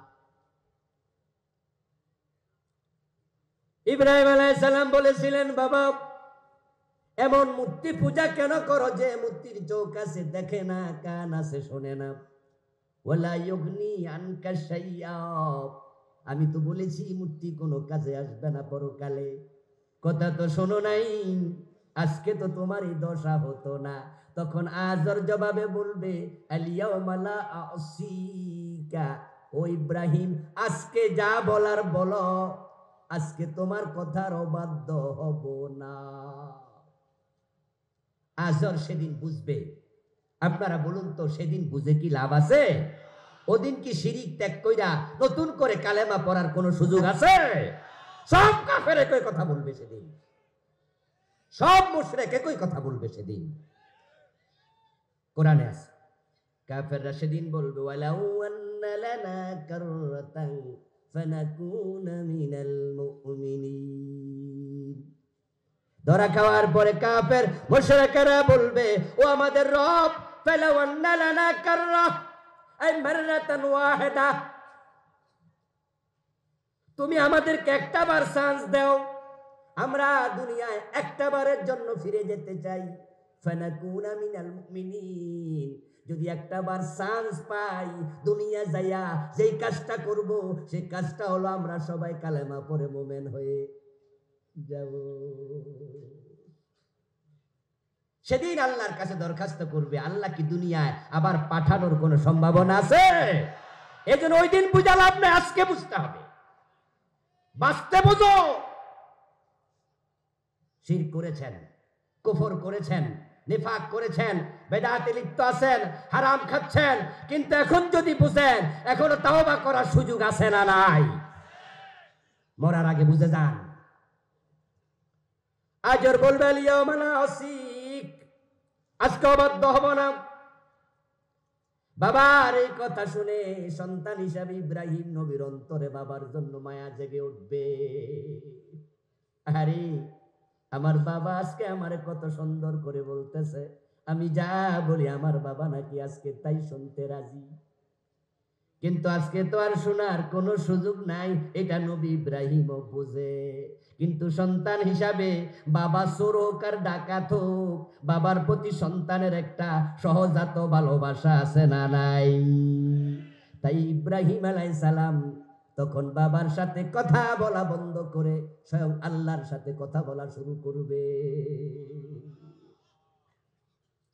ইব্রাহিম আলাইহিস সালাম বলেছিলেন বাবা এমন মূর্তি পূজা কেন করো যে মূর্তির চোখ আছে দেখে না, কান আছে শোনে না। ওয়ালা ইউগনি আনকা শাইআ, আমি তো বলেছি মূর্তি কোনো কাজে আসবে না পরকালে। কথা তো শোনো নাই, আজকে তো তোমার এই দশা হতো না। তখন আজর জবাবে বলবে আলিয়াউমা লা আসিকা, ও ইব্রাহিম আজকে যা বলার বলো, আজকে তোমার কথার অবাধ্য হব না। আজর সেদিন বুঝবে। আপনারা বলুন তো, সেদিন বুঝে কি লাভ আছে? ওদিন কি শিরিক ত্যাগ কইরা নতুন করে কালেমা পড়ার কোন সুযোগ আছে? সব কাফের একই কথা বলবে সেদিন, সব মুশরিক একই কথা বলবে সেদিন। কোরআনে আছে, কাফেররা সেদিন বলবে ওয়ালাউ আন্না লানা কাররাতান ফানাকুনা মিনাল মুমিনিন। ধরা খাওয়ার পরে কাফের মুশরিকেরা বলবে, ও আমাদের রব, ফালাউ আন্না লানা কাররা আই মাররাতান ওয়াহিদা, তুমি আমাদেরকে একটা বার চান্স দাও, আমরা দুনিয়ায় একটা বারের জন্য ফিরে যেতে চাই। ফানাকুনা মিনাল মুমিনিন, যদি একটা বার চান্স পাই দুনিয়া যাইয়া যেই কাজটা করব, সেই কাজটা হলো আমরা সবাই কালেমা পড়ে মুমিন হয়ে যাব। সেদিন আল্লাহর কাছে দরখাস্ত করবে, আল্লাহ কি দুনিয়ায় আবার পাঠানোর কোনো সম্ভাবনা আছে? এজন্য ওই দিন বুঝা লাভ নেই, আজকে বুঝতে হবে, বাঁচতে বুঝো। শিরক করেছেন, কুফর করেছেন, নিফাক করেছেন, বেদাতে লিপ্ত আছেন, হারাম খাচ্ছেন, কিন্তু এখন যদি বুঝেন এখনো তাওবা করার সুযোগ আছে না নাই? মরার আগে বুঝে যান। আজর বলবে ইয়াউমা নাসিক, আজকে অবাধ্য হব না। বাবার এই কথা শুনে সন্তান হিসাবে ইব্রাহিম নবীর অন্তরে বাবার জন্য মায়া জেগে উঠবে। আরে আমার বাবা আজকে আমারে কত সুন্দর করে বলতেছে, আমি যা বলি আমার বাবা নাকি আজকে তাই শুনতে রাজি। কিন্তু আজকে তো আর শোনার কোনো সুযোগ নাই, এটা নবী ইব্রাহিমও বুঝে। কিন্তু সন্তান হিসাবে বাবা চোর হোক আর ডাকাত হোক, বাবার প্রতি সন্তানের একটা সহজাত ভালোবাসা আছে না নাই? তাই ইব্রাহিম আলাইহিস সালাম তখন বাবার সাথে কথা বলা বন্ধ করে স্বয়ং আল্লাহর সাথে কথা বলা শুরু করবে।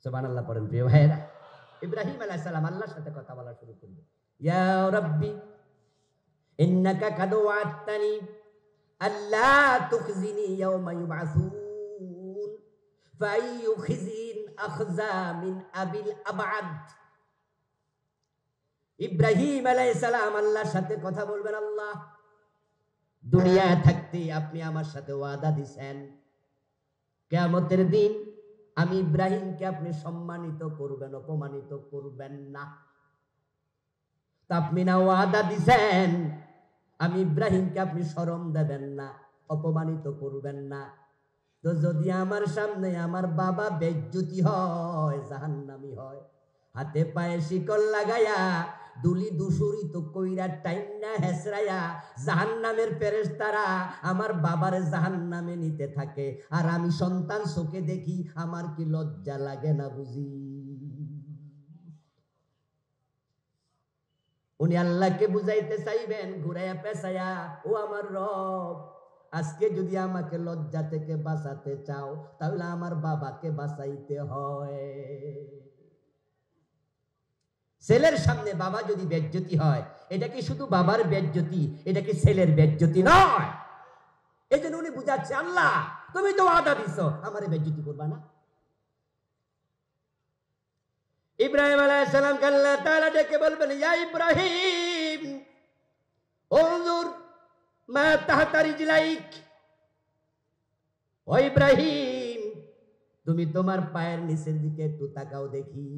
সুবহানাল্লাহ পড়েন প্রিয় ভাইরা। ইব্রাহিম আলাইহিস সালাম আল্লাহর সাথে কথা বলা শুরু করবে। ইয়া রাব্বি ইন্নাকা কাদ ওয়া'আদতানি আল্লা তুখজিনি ইয়াওমা ইউবআসুন ফাআইয়ু খিজিন আখযা মিন আবিল আবাদ। ইব্রাহিম আলাইহিস সালাম আল্লাহর সাথে কথা বলবেন, আল্লাহ দুনিয়ায় থাকতে আপনি আমার সাথে ওয়াদা দিয়েছেন কিয়ামতের দিন আমি ইব্রাহিমকে আপনি সম্মানিত করবেন, অপমানিত করবেন না। তা আপনি না ওয়াদা দিয়েছেন আমি ইব্রাহিমকে আপনি শরম দেবেন না, অপমানিত করবেন না। তো যদি আমার সামনে আমার বাবা বেজ্জতি হয়, জাহান্নামী হয়, হাতে পায়ে শিকল লাগাইয়া দুলি দুসুরিত কইরা টাইনা হেসরাইয়া জাহান্নামের ফেরেশতারা আমার বাবারে জাহান্নামে নিতে থাকে, আর আমি সন্তান চোখে দেখি, আমার কি লজ্জা লাগে না বুঝি? উনি আল্লাহকে বুঝাইতে চাইবেন ঘুরাইয়া পেছাইয়া, ও আমার রব, আজকে যদি আমাকে লজ্জা থেকে বাঁচাতে চাও তাহলে আমার বাবাকে বাঁচাইতে হয়। ছেলের সামনে বাবা যদি বেজ্জতি হয়, এটা কি শুধু বাবার বেজ্জতি, এটা কি ছেলের বেজ্জতি নয়? এই জন্য উনি বুঝাচ্ছে, আল্লাহ তুমি তো ওয়াদা দিছো আমারে বেজ্জতি করবা না। ইব্রাহিম আলাইহিস সালামকে আল্লাহ তাআলা ডেকে বলবেন, ইয়া ইব্রাহিম উনজুর মা তাহতা রিজলাইক, ও ইব্রাহিম তুমি তোমার পায়ের নিচের দিকে একটু তাকাও দেখি।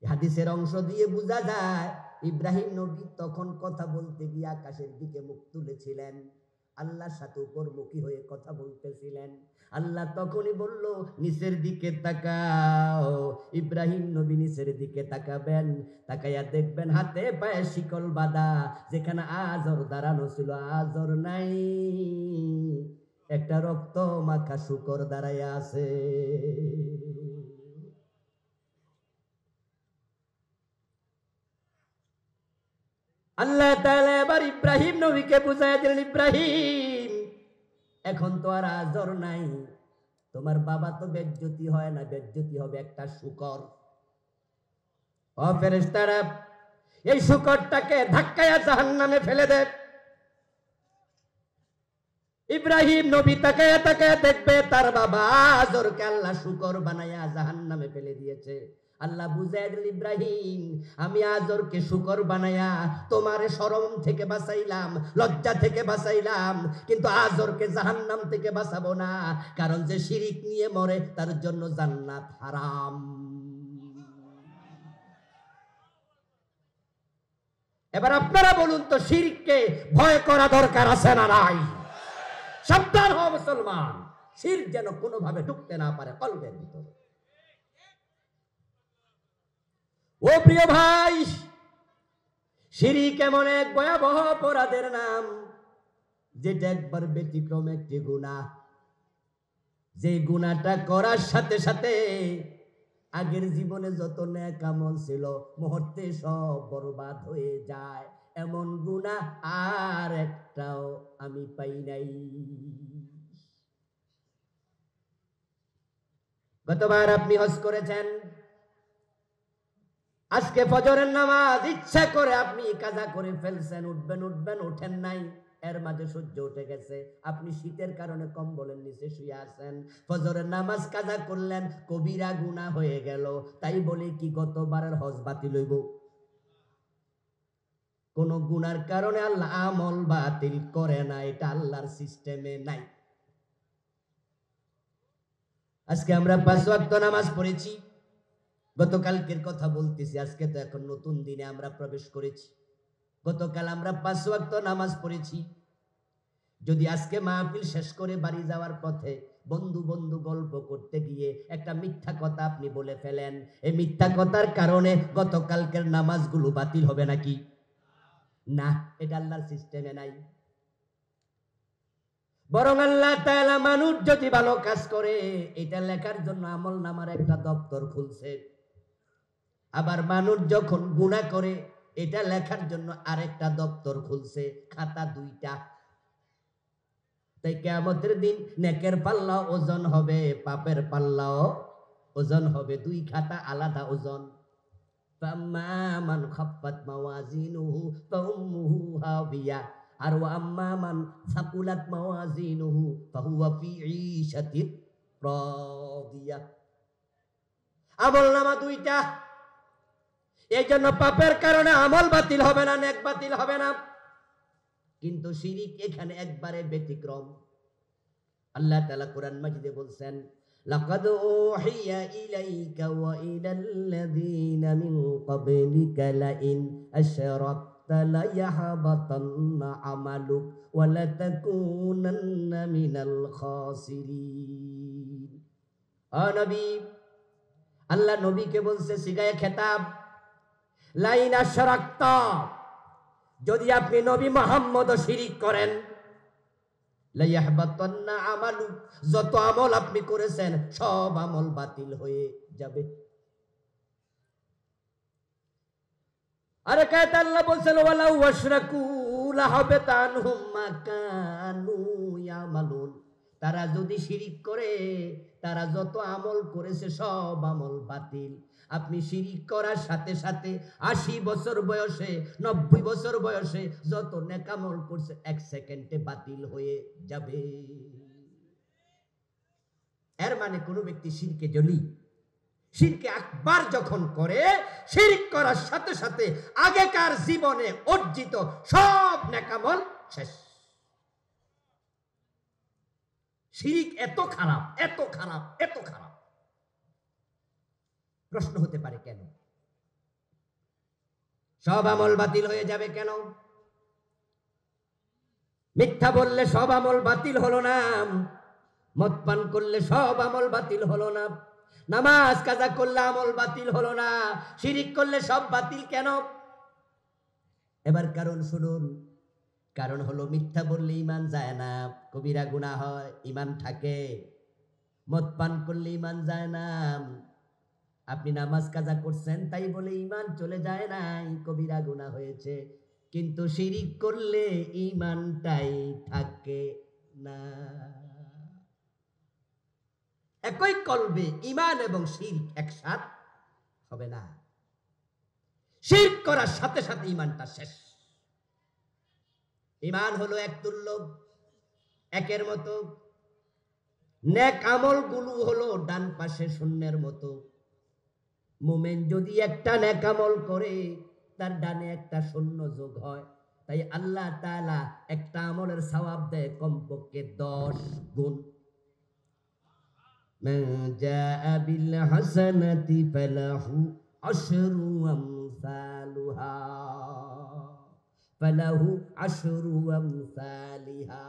হাদিসের অংশ দিয়ে বোঝা যায় ইব্রাহিম নবী তখন কথা বলতে গিয়ে আকাশের দিকে মুখ তুলেছিলেন, আল্লাহর সাথে উপরমুখী হয়ে কথা বলতেছিলেন। আল্লাহ তখনই বলল নিচের দিকে তাকাও। ইব্রাহিম নবী নিচের দিকে তাকাবেন, তাকাইয়া দেখবেন হাতে পায়ে শিকল বাঁধা, যেখানে আজর দাঁড়ানো ছিল আজর নাই, একটা রক্ত মাখা শূকর দাঁড়াইয়া আছে। আল্লাহ তাআলা এবার ইব্রাহিম নবীকে বুঝাইয়া দিলেন, ইব্রাহিম এখন তো আর আজর নাই, তোমার বাবা তো বেজ্জতি হয় না, বেজ্জতি হবে একটা শূকর। ও ফেরেশতারা এই শূকরটাকে ধাক্কায়া জাহান্নামে ফেলে দে। ইব্রাহিম নবী তাকায়া তাকায়া দেখবে তার বাবা আজরকে আল্লাহ শুকর বানায়া জাহান্নামে ফেলে দিয়েছে। আল্লাহ বুঝায় দিল, ইব্রাহিম আমি আজরকে শুকর বানায়া তোমার শরম থেকে বাঁচাইলাম, লজ্জা থেকে বাঁচাইলাম, কিন্তু আজরকে জাহান্নাম থেকে বাঁচাবো না, কারণ যে শিরিক নিয়ে মরে তার জন্য জান্নাত হারাম। এবার আপনারা বলুন তো, শিরককে ভয় করা দরকার আছে না নাই? সাবধান হও মুসলমান, শিরক যেন কোনোভাবে ঢুকতে না পারে কলবের ভিতরে। ও প্রিয় ভাই, শিরক এমন এক ভয়াবহ অপরাধের নাম, যেটা একবার ব্যতিক্রম একটি গুনাহ, যে গুনাহটা করার সাথে সাথে আগের জীবনে যত নেক আমল ছিল মুহূর্তে সব বরবাদ হয়ে যায়। এমন গুনাহ আর একটাও আমি পাই নাই। গতবার আপনি হজ করেছেন, আজকে ফজরের নামাজ ইচ্ছা করে আপনি কাজা করে ফেলছেন, উঠবেন ওঠেন নাই, এর মাঝে সূর্য উঠে গেছে, আপনি শীতের কারণে কম্বলের নিচে শুয়ে আছেন, ফজরের নামাজ কাজা করলেন, কবিরা গুনাহ হয়ে গেল, তাই বলে কি গতবারের হজ বাতিল হইব? কোন গুনার কারণে আল্লাহ আমল বাতিল করে না, এটা আল্লাহর সিস্টেমে নাই। আজকে আমরা 5 ওয়াক্ত নামাজ পড়েছি, গতকালকের কথা বলতেছি, আজকে তো এখন নতুন দিনে আমরা প্রবেশ করেছি। গতকাল আমরা 5 ওয়াক্ত নামাজ পড়েছি। যদি আজকে মাহফিল শেষ করে বাড়ি যাওয়ার পথে বন্ধু গল্প করতে গিয়ে একটা মিথ্যা কথা আপনি বলে ফেলেন, এই মিথ্যা কথার কারণে গতকালকের নামাজগুলো বাতিল হবে নাকি? না, এটা আল্লাহর সিস্টেমে নাই। বরং আল্লাহ তাআলা মানুষ যদি ভালো কাজ করে এটা লেখার জন্য আমল নামার একটা দপ্তর খুলছে, আবার মানুষ যখন গুনাহ করে এটা লেখার জন্য আরেকটা দপ্তর খুলছে, খাতা 2টা। তাই কিয়ামতের দিন নেকের পাল্লা ওজন হবে, পাপের পাল্লাও ওজন হবে, 2 খাতা আলাদা ওজন। ফাম্মা মান খাফফাত মাওয়াজিনুহু ফাউম্মুহু হাবিয়া, আর ওয়া আম্মা মান সাকুলাত মাওয়াজিনুহু ফাহুয়া ফি ঈশাতির রাদিয়া। আমলনামা 2টা, এই জন্য পাপের কারণে আমল বাতিল হবে না, নেক বাতিল হবে না। কিন্তু শিরিক এখানে একবারে ব্যতিক্রম। আল্লাহ তাআলা কোরআন মাজিদে বলছেন, লাকাদ উহিয়া ইলাইকা ওয়া ইলাল্লাযীনা মিন ক্বাবলিকা লাইন আশরাকতা লায়াহবাতান্না আমালুক ওয়া লাতাকুনান্না মিনাল খাসিরিন। ও নবী, আল্লাহ নবীকে বলছে সিগায়ে খেতাব, লাইন আশরাকতা, যদি আপনি নবী মুহাম্মদ শিরিক করেন, লায়াহবাতান্না আমালুক, যত আমল আপনি করেছেন সব আমল বাতিল হয়ে যাবে। আরে কায়ত আল্লাহ বলছেন, ওয়ালাউ ওয়াশরাকু লাহাবাতা আনহুম মা কানু ইয়ামালুন, তারা যদি শিরিক করে তারা যত আমল করেছে সব আমল বাতিল। আপনি শিরিক করার সাথে সাথে 80 বছর বয়সে 90 বছর বয়সে যত নেক আমল করছে 1 সেকেন্ডে বাতিল হয়ে যাবে। এর মানে কোন ব্যক্তি শিরকে জলি, শিরকে আকবার যখন করে, শিরিক করার সাথে সাথে আগেকার জীবনে অর্জিত সব নেক আমল শেষ। শিরিক এত খারাপ, এত খারাপ, এত খারাপ। প্রশ্ন হতে পারে কেন সব আমল বাতিল হয়ে যাবে? কেন মিথ্যা বললে সব আমল বাতিল হলো না? মদ পান করলে সব আমল বাতিল হলো না? নামাজ কাজা করলে আমল বাতিল হলো না? শিরিক করলে সব বাতিল কেন? এবার কারণ শুনুন। কারণ হলো মিথ্যা বললে ঈমান যায় না, কবিরা গুনাহ হয়, ঈমান থাকে। মদ পান করলে ঈমান যায় না। আপনি নামাজ কাজা করছেন তাই বলে ঈমান চলে যায় নাই, কবিরা গুনাহ হয়েছে। কিন্তু শিরিক করলে ঈমানটাই থাকে না। একই কলবে ঈমান এবং শিরক একসাথে হবে না। শিরক করার সাথে সাথে ঈমানটা শেষ। ঈমান হলো এক তুল্য, একের মতো। নেক আমল গুলো হলো ডান পাশে শূন্যের মতো। মুমিন যদি একটা নেক আমল করে তার ডানে একটা শূন্য যোগ হয়, তাই আল্লাহ তাআলা একটা আমলের সওয়াব দেয় কমপক্ষে 10 গুণ। মান জাআ বিল হাসানাতি ফালাহু আশরু আমসালুহা ফালাহু আশরু আমসালিহা।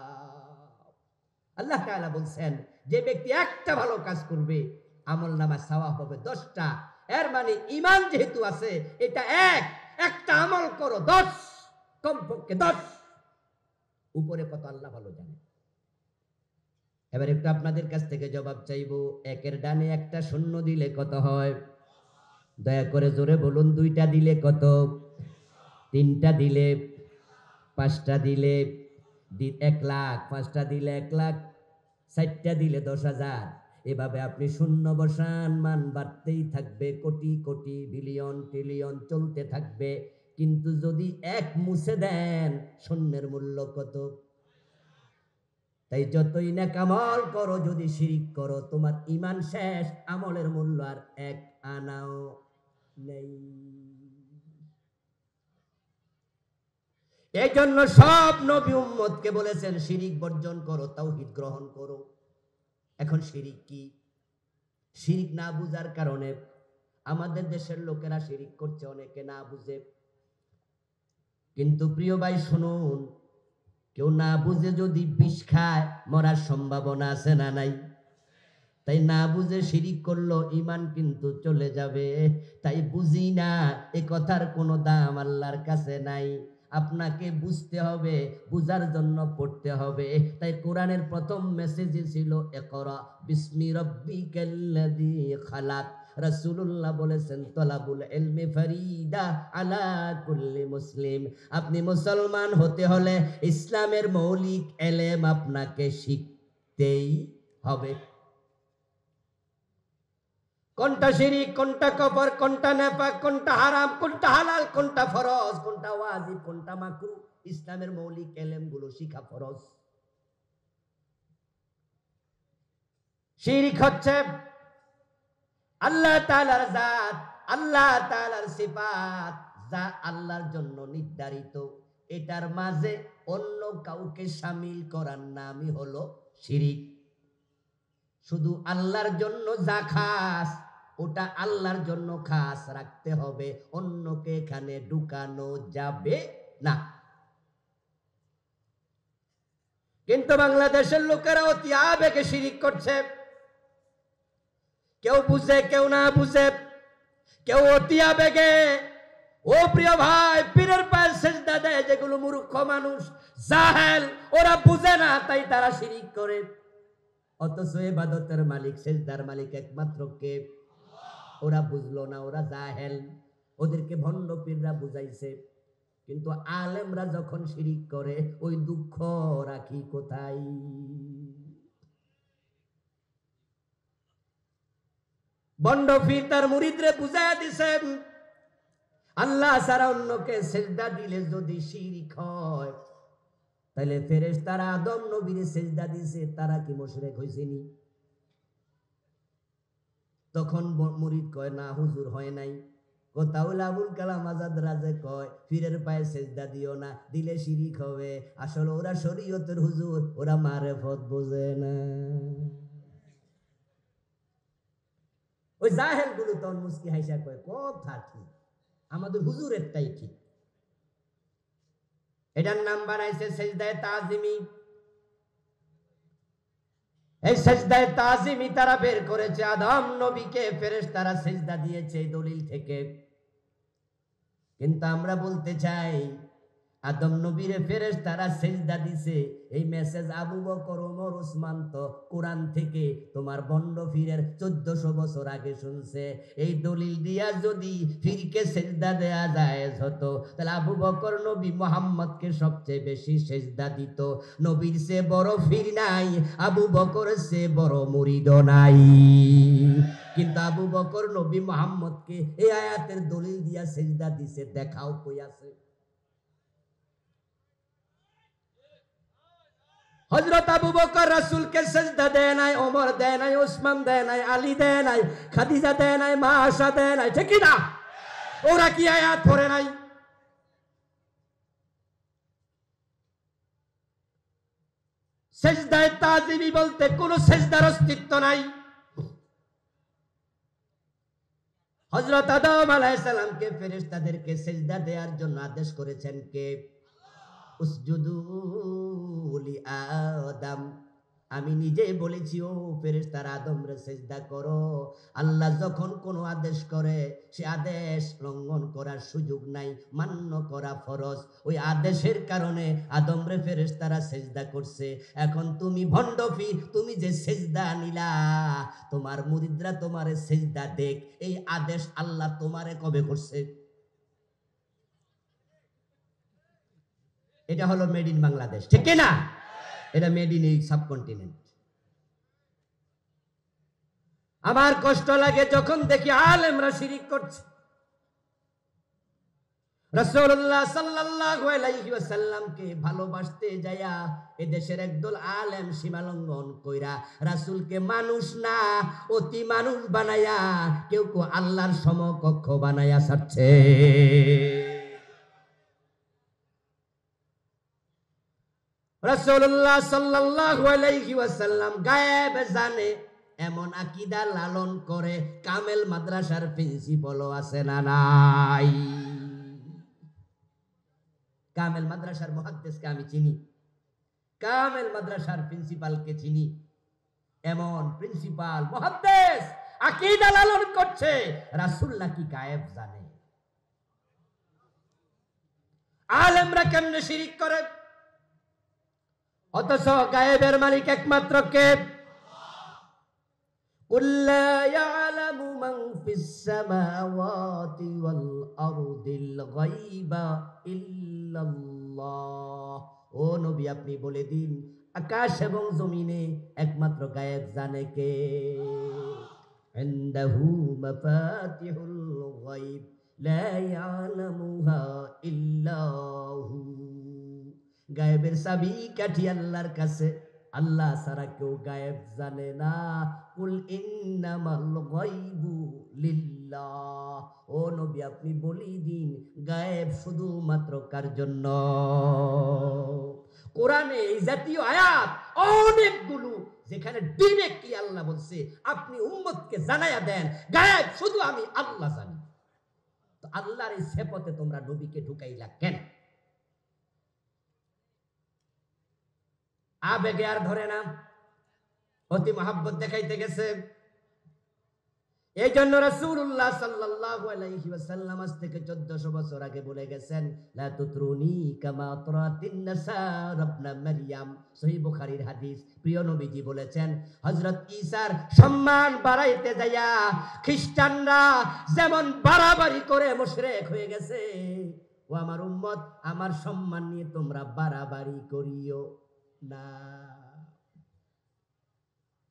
আল্লাহ তাআলা বলছেন যে ব্যক্তি একটা ভালো কাজ করবে আমলনামায় সওয়াব হবে 10টা। এর মানে ঈমান যেহেতু আছে এটা একটা আমল করো 10, কমপক্ষে 10, উপরে কত আল্লাহ ভালো জানে। এবার একটু আপনাদের কাছ থেকে জবাব চাইবো, একের ডানে একটা শূন্য দিলে কত হয়? দয়া করে জোরে বলুন। 2টা দিলে কত? 3টা দিলে? 5টা দিলে? 1 লাখ। 5টা দিলে 1 লাখ, 4টা দিলে 10,000। এভাবে আপনি শূন্য বসান, মান বাড়তেই থাকবে, কোটি কোটি বিলিয়ন ট্রিলিয়ন চলতে থাকবে। কিন্তু যদি 1 মুছে দেন, শূন্যের মূল্য কত? তাই যতই নেক আমল করো, যদি শিরিক করো তোমার ঈমান শেষ, আমলের মূল্য আর 1 আনাও নেই। এই জন্য সব নবী উম্মতকে বলেছেন শিরিক বর্জন করো, তাওহীদ গ্রহণ করো। এখন শিরিক কি? শিরিক না বুঝার কারণে আমাদের দেশের লোকেরা শিরিক করছে, অনেকে না বুঝে। কিন্তু প্রিয় ভাই শুনুন, কেউ না বুঝে যদি বিষ খায় মরার সম্ভাবনা আছে না নাই? তাই না বুঝে শিরিক করলো ঈমান কিন্তু চলে যাবে। তাই বুঝি না এ কথার কোনো দাম আল্লাহর কাছে নাই। আপনাকে বুঝতে হবে, বুঝার জন্য পড়তে হবে। তাই কোরআনের প্রথম মেসেজই ছিল ইকরা বিসমি রাব্বিকাল্লাযী খালাক। রাসূলুল্লাহ বলেছেন তলাবুল ইলমি ফরিদা আলা কুল্লি মুসলিম। আপনি মুসলমান হতে হলে ইসলামের মৌলিক ইলম আপনাকে শিখতেই হবে। কোনটা শিরিক, কোনটা কুফর, কোনটা নেফাক, কোনটা হারাম, কোনটা হালাল, কোনটা ফরজ, কোনটা ওয়াজিব, কোনটা মাকরুহ, ইসলামের মৌলিক ইলম গুলো শিখা ফরজ। শিরিক হচ্ছে আল্লাহ তাআলার জাত, আল্লাহ তাআলার সিফাত, যা আল্লাহর জন্য নির্ধারিত, এটার মাঝে অন্য কাউকে শামিল করার নামই হলো শিরিক। শুধু আল্লাহর জন্য যা খাস ওটা আল্লাহর জন্য খাস রাখতে হবে, অন্যকে এখানে ঢুকানো যাবে না। কিন্তু বাংলাদেশের লোকেরা অতি আবেগে শিরিক করছে। কেউ বুঝে, কেউ না বুঝে, কেউ অতি আবেগে। ও প্রিয় ভাই, পীরের পায়ে সেজদা দেয় যেগুলো মূর্খ মানুষ, জাহেল, ওরা বুঝে না তাই তারা শিরিক করে। অথচ ইবাদতের মালিক, সেজদার মালিক একমাত্র কে? ওরা বুঝলো না, ওরা জাহেল, ওদেরকে ভণ্ড পীররা বুঝাইছে। কিন্তু আলেমরা যখন শিরিক করে ওই দুঃখ রাখি কোথায়? ভণ্ড পীর তার মুরিদরে বুঝাইয়া দিছেন আল্লাহ ছাড়া অন্যকে সেজদা দিলে যদি শিরিক হয়, তাহলে ফেরেশতারা আদম নবীরে সেজদা দিছে, তারা কি মুশরিক হইছেনি? তখন মুরিদ কয় না হুজুর হয় নাই। কোথাউল আবুল কালাম আজাদ রাজে কয় পীরের পায়ে সেজদা দিও না, দিলে শিরিক হবে। আসলে ওরা শরীয়তের হুজুর, ওরা মারেফত বোঝে না। ওই জাহেল গুলো তখন মুস্কি হাইসা কয় কথা ঠিক, আমাদের হুজুরেরটাই ঠিক। এটার নাম বানাইছে সেজদায়ে তাজিমি। এই সেজদায়ে তাজিমি তারা বের করেছে, আদম নবীকে ফেরেশতারা সেজদা দিয়েছে এই দলিল থেকে। কিন্তু আমরা বলতে চাই আদম নবীরে ফেরেশতারা সেজদা দিছে, এই মেসেজ আবু বকর, ওমর, ওসমান তো কোরআন থেকে তোমার ভণ্ড পীরের 1400 বছর আগে শুনছে। এই দলিল দিয়া যদি পীরকে সেজদা দেয়া জায়েজ হতো, তাহলে আবু বকর নবী মুহাম্মদকে সবচেয়ে বেশি সেজদা দিত। নবীর চেয়ে বড় পীর নাই, আবু বকরের চেয়ে বড় মুরিদও নাই। কিন্তু আবু বকর নবী মুহাম্মদকে এই আয়াতের দলিল দিয়া সেজদা দিছে, দেখাও কই আছে? হযরত আবু বকর রাসূলকে সিজদা দেয় নাই, ওমর দেয় নাই, ওসমান দেয় নাই, আলী দেয় নাই, খাদিজা দেয় নাই, মা আয়েশা দেয় নাই, ঠিক কি না? ওরা কি আয়াত পড়ে নাই? সিজদায়ে তাজিমি বলতে কোন সিজদার অস্তিত্ব নাই। হযরত আদম আলাইহিস সালামকে ফেরেশতাদেরকে সিজদা দেওয়ার জন্য আদেশ করেছেন কে? উসজুদু লি আদম। আমি নিজে বলেছি ও ফেরেশতারা আদমরে সিজদা করো। আল্লাহ যখন কোনো আদেশ করে সে আদেশ লঙ্ঘন করার সুযোগ নাই, মান্য করা ফরজ। ওই আদেশের কারণে আদমরে ফেরেশতারা সিজদা করছে। এখন তুমি ভণ্ডফি, তুমি যে সিজদা নিলা, তোমার মুরিদরা তোমারে সিজদা দেখ, এই আদেশ আল্লাহ তোমারে কবে করছে? এটা হলো মেড ইন বাংলাদেশ, ঠিক না? এটা মেড ইন এই সাবকন্টিনেন্ট। আমার কষ্ট লাগে যখন দেখি আলেমরা শিরিক করছে। রাসূলুল্লাহ সাল্লাল্লাহু আলাইহি ওয়াসাল্লামকে ভালোবাসতে যায়া এদেশের একদল আলেম সীমালঙ্ঘন কইরা রাসূলকে মানুষ না অতি মানুষ বানায়া কেউ কেউ আল্লাহর সমকক্ষ বানায়া ছাড়ছে। রাসূলুল্লাহ সাল্লাল্লাহু আলাইহি ওয়াসাল্লাম গায়েব জানে এমন আকীদা লালন করে কামেল মাদ্রাসার প্রিন্সিপালও আছে না নাই? কামেল মাদ্রাসার মুহাদ্দিসকে আমি চিনি, কামেল মাদ্রাসার প্রিন্সিপালকে চিনি। এমন প্রিন্সিপাল মুহাদ্দিস আকীদা লালন করছে রাসূল নাকি গায়েব জানে। আলেমরা কেমনে শিরিক করে? অথচ গায়েবের মালিক একমাত্র কে? কুল লা ইয়ালামু মান ফিস সামাওয়াতি ওয়াল আরদিল গায়বা ইল্লাল্লাহ। ও নবী আপনি বলে দিন আকাশ এবং জমিনে একমাত্র গায়েব জানে কে? ইনদাহু মাফাতিহুল গায়ব লা ইয়ালামুহা ইল্লাহু। গায়েবের চাবি কাঠি আল্লাহর কাছে, আল্লাহ ছাড়া কেউ গায়েব জানে না। কুল ইন্নামাল গায়বু লিল্লাহ। ও নবী আপনি বলি দিন গায়েব শুধুমাত্র কার জন্য? কোরআনে এই জাতীয় আয়াত অনেকগুলো যেখানে ডিরেক্টলি আল্লাহ বলছে আপনি উম্মতকে জানায়া দেন গায়েব শুধু আমি আল্লাহ জানি। তো আল্লাহর এই সেপতে তোমরা নবীকে ঢুকাইলা কেন? আবেগে আর ধরে না, অতি মহাব্বত দেখাইতে গেছে। এই জন্য রাসূলুল্লাহ সাল্লাল্লাহু আলাইহি ওয়াসাল্লাম আজ থেকে 1400 বছর আগে বলে গেছেন লা তুতরুনি কামা তুরাতিন নাসারা ইবনে মারইয়াম। সহিহ বুখারীর হাদিস। প্রিয় নবীজি বলেছেন হযরত ঈসার সম্মান বাড়াইতে যায়া খ্রিস্টানরা যেমন বাড়াবাড়ি করে মুশরিক হয়ে গেছে, ও আমার উম্মত আমার সম্মান নিয়ে তোমরা বাড়াবাড়ি করিও না।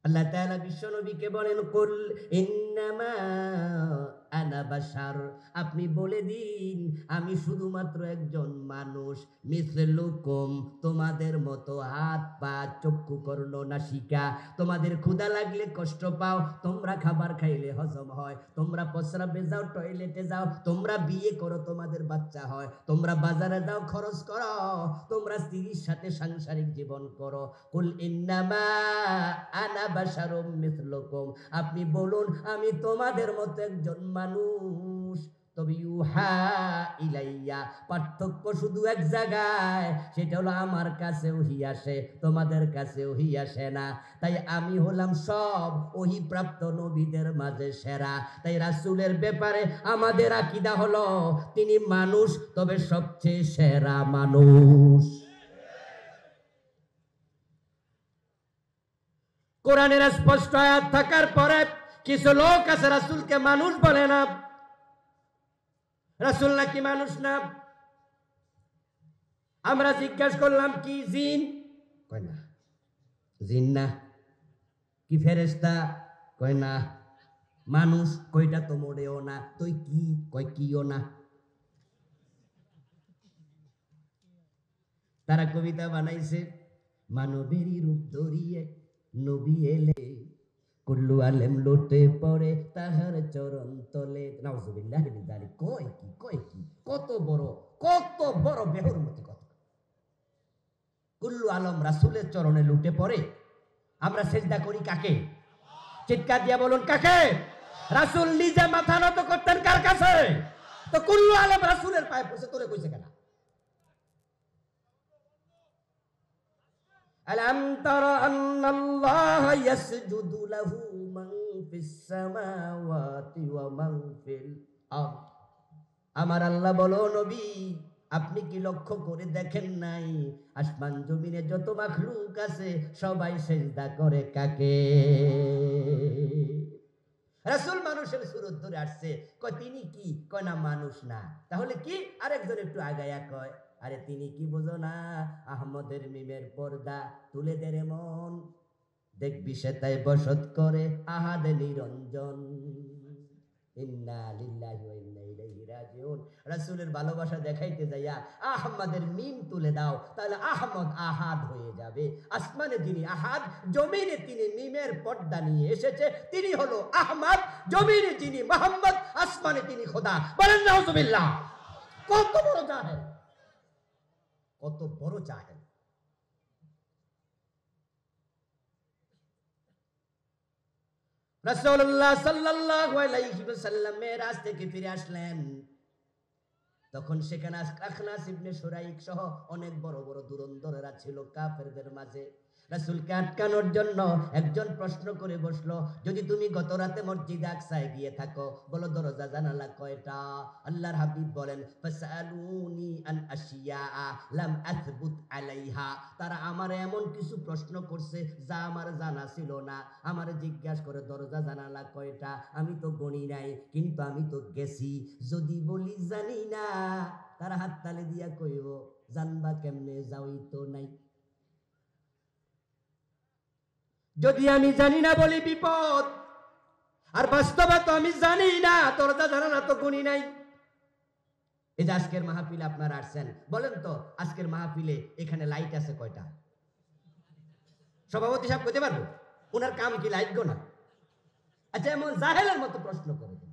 আল্লাহ তাআলা বিশ্ব নবীকে বলেন কুল ইন্নামা আনা বাশার। আপনি বলে দিন আমি শুধুমাত্র একজন মানুষ, মিসলুকুম তোমাদের মতো হাত পা চক্ষু কর্ণ নাসিকা। তোমাদের ক্ষুধা লাগলে কষ্ট পাও, তোমরা খাবার খাইলে হজম হয়, তোমরা প্রস্রাবে যাও, টয়লেটে যাও, তোমরা বিয়ে করো, তোমাদের বাচ্চা হয়, তোমরা বাজারে যাও, খরচ করো, তোমরা স্ত্রীর সাথে সাংসারিক জীবন করো। কুল ইন্নামা আনা বাশারুম মিসলুকুম। আপনি বলুন আমি তোমাদের মতো একজন মানুষ, তবে ইউহা ইলাইয়া। পার্থক্য শুধু এক জায়গায়, সেটা হলো আমার কাছে ওহী আসে, তোমাদের কাছে ওহী আসে না। তাই আমি হলাম সব ওহী প্রাপ্ত নবীদের মাঝে সেরা। তাই রাসূলের ব্যাপারে আমাদের আকীদা হলো তিনি মানুষ, তবে সবচেয়ে সেরা মানুষ। কোরআনের স্পষ্ট আয়াত থাকার পরে কিছু লোক আছে রাসূলকে মানুষ বলে না। রাসূল নাকি মানুষ না? আমরা জিজ্ঞাসা করলাম কি জিন? কয় না। জিন না। কি ফেরেশতা? কয় না। মানুষ? কয়টা তো মোড়েও না। তুই কি? কয় কিও না। তারা কবিতা বানাইছে মানবেরই রূপ ধরিয়ে নবী এলে, কুল্লু আলেম লুটে পড়ে তাহার চরণ তলে। নাউজুবিল্লাহি মিন যালিক। কয় কি কত বড় বেহুরমতি কথা। কুল্লু আলম রাসূলের চরণে লুটে পড়ে, আমরা সিজদা করি কাকে? চিৎকার দিয়ে বলুন কাকে? রাসূল নিজে মাথা নত করতেন কার কাছে? তো কুল্লু আলম রাসূলের পায়ে পড়ছে, তোরে কইছে কেন? আলাম তারা আন্নাল্লাহ ইয়াসজুদু লাহু মান ফিস সামাওয়াতি ওয়া মান ফিল আরদ। আমার আল্লাহ বলো নবী, আপনি কি লক্ষ্য করে দেখেন নাই আসমান জমিনে যত মাখলুক আছে সবাই সিজদা করে কাকে? রাসূল মানুষের সুরত ধরে আসছে, কয় তিনি কি? কয় না মানুষ না। তাহলে কি? আরেকজন একটু আগায়া কয়, আরে তিনি কি বোঝো না, আহমদের মিমের পর্দা তুলে দে রে মন, দেখবি সে তাই বসত করে আহাদে নিরঞ্জন। ইন্না লিল্লাহি ওয়া ইন্না ইলাইহি রাজিউন। রাসূলের ভালোবাসা দেখাইতে যাইয়া আহমদের মিম তুলে দাও, তাহলে আহমদ আহাদ হয়ে যাবে। আসমানে যিনি আহাদ, জমিনে তিনি মিমের পর্দা নিয়ে এসেছে, তিনি হলো আহমদ। জমিনে যিনি মুহাম্মদ, আসমানে তিনি খোদা। বলেন নাউজুবিল্লাহ। কত বড় জাহেল, কত বড় জাহেল। রাসূলুল্লাহ সাল্লাল্লাহু আলাইহি ওয়াসাল্লাম মেরাজ থেকে ফিরে আসলেন, তখন সেখানে আখনাস ইবনে শুরাইক সহ অনেক বড় বড় ধুরন্ধরেরা ছিল কাফেরদের মাঝে। রাসূলকে আটকানোর জন্য একজন প্রশ্ন করে বসলো, যদি তুমি গত রাতে মসজিদে আকসায় গিয়ে থাকো, বলো দরজা জানালা কয়টা? আল্লাহর হাবিব বলেন, ফাসআলুনি আন আশিয়া লাম আথবুত আলাইহা। তারা আমারে এমন কিছু প্রশ্ন করছে যা আমার জানা ছিল না। আমারে জিজ্ঞাসা করে দরজা জানালা কয়টা, আমি তো গণি নাই, কিন্তু আমি তো গেছি। যদি বলি জানি না, তারা হাততালি দিয়া কইব জানবা কেমনে, যাওই তো নাই। যদি আমি জানি না বলি বিপদ, আর বাস্তবে তো আমি জানি না, দরজা জানালা তো গুনি নাই। এই যে আজকের মাহফিলে আপনারা আসছেন, বলেন তো আজকের মাহফিলে এখানে লাইট আছে কয়টা? সভাপতি সাহেব কইতে পারবো? ওনার কাম কি লাইট গোনা? আচ্ছা, এমন জাহেলের মতো প্রশ্ন করে দেন।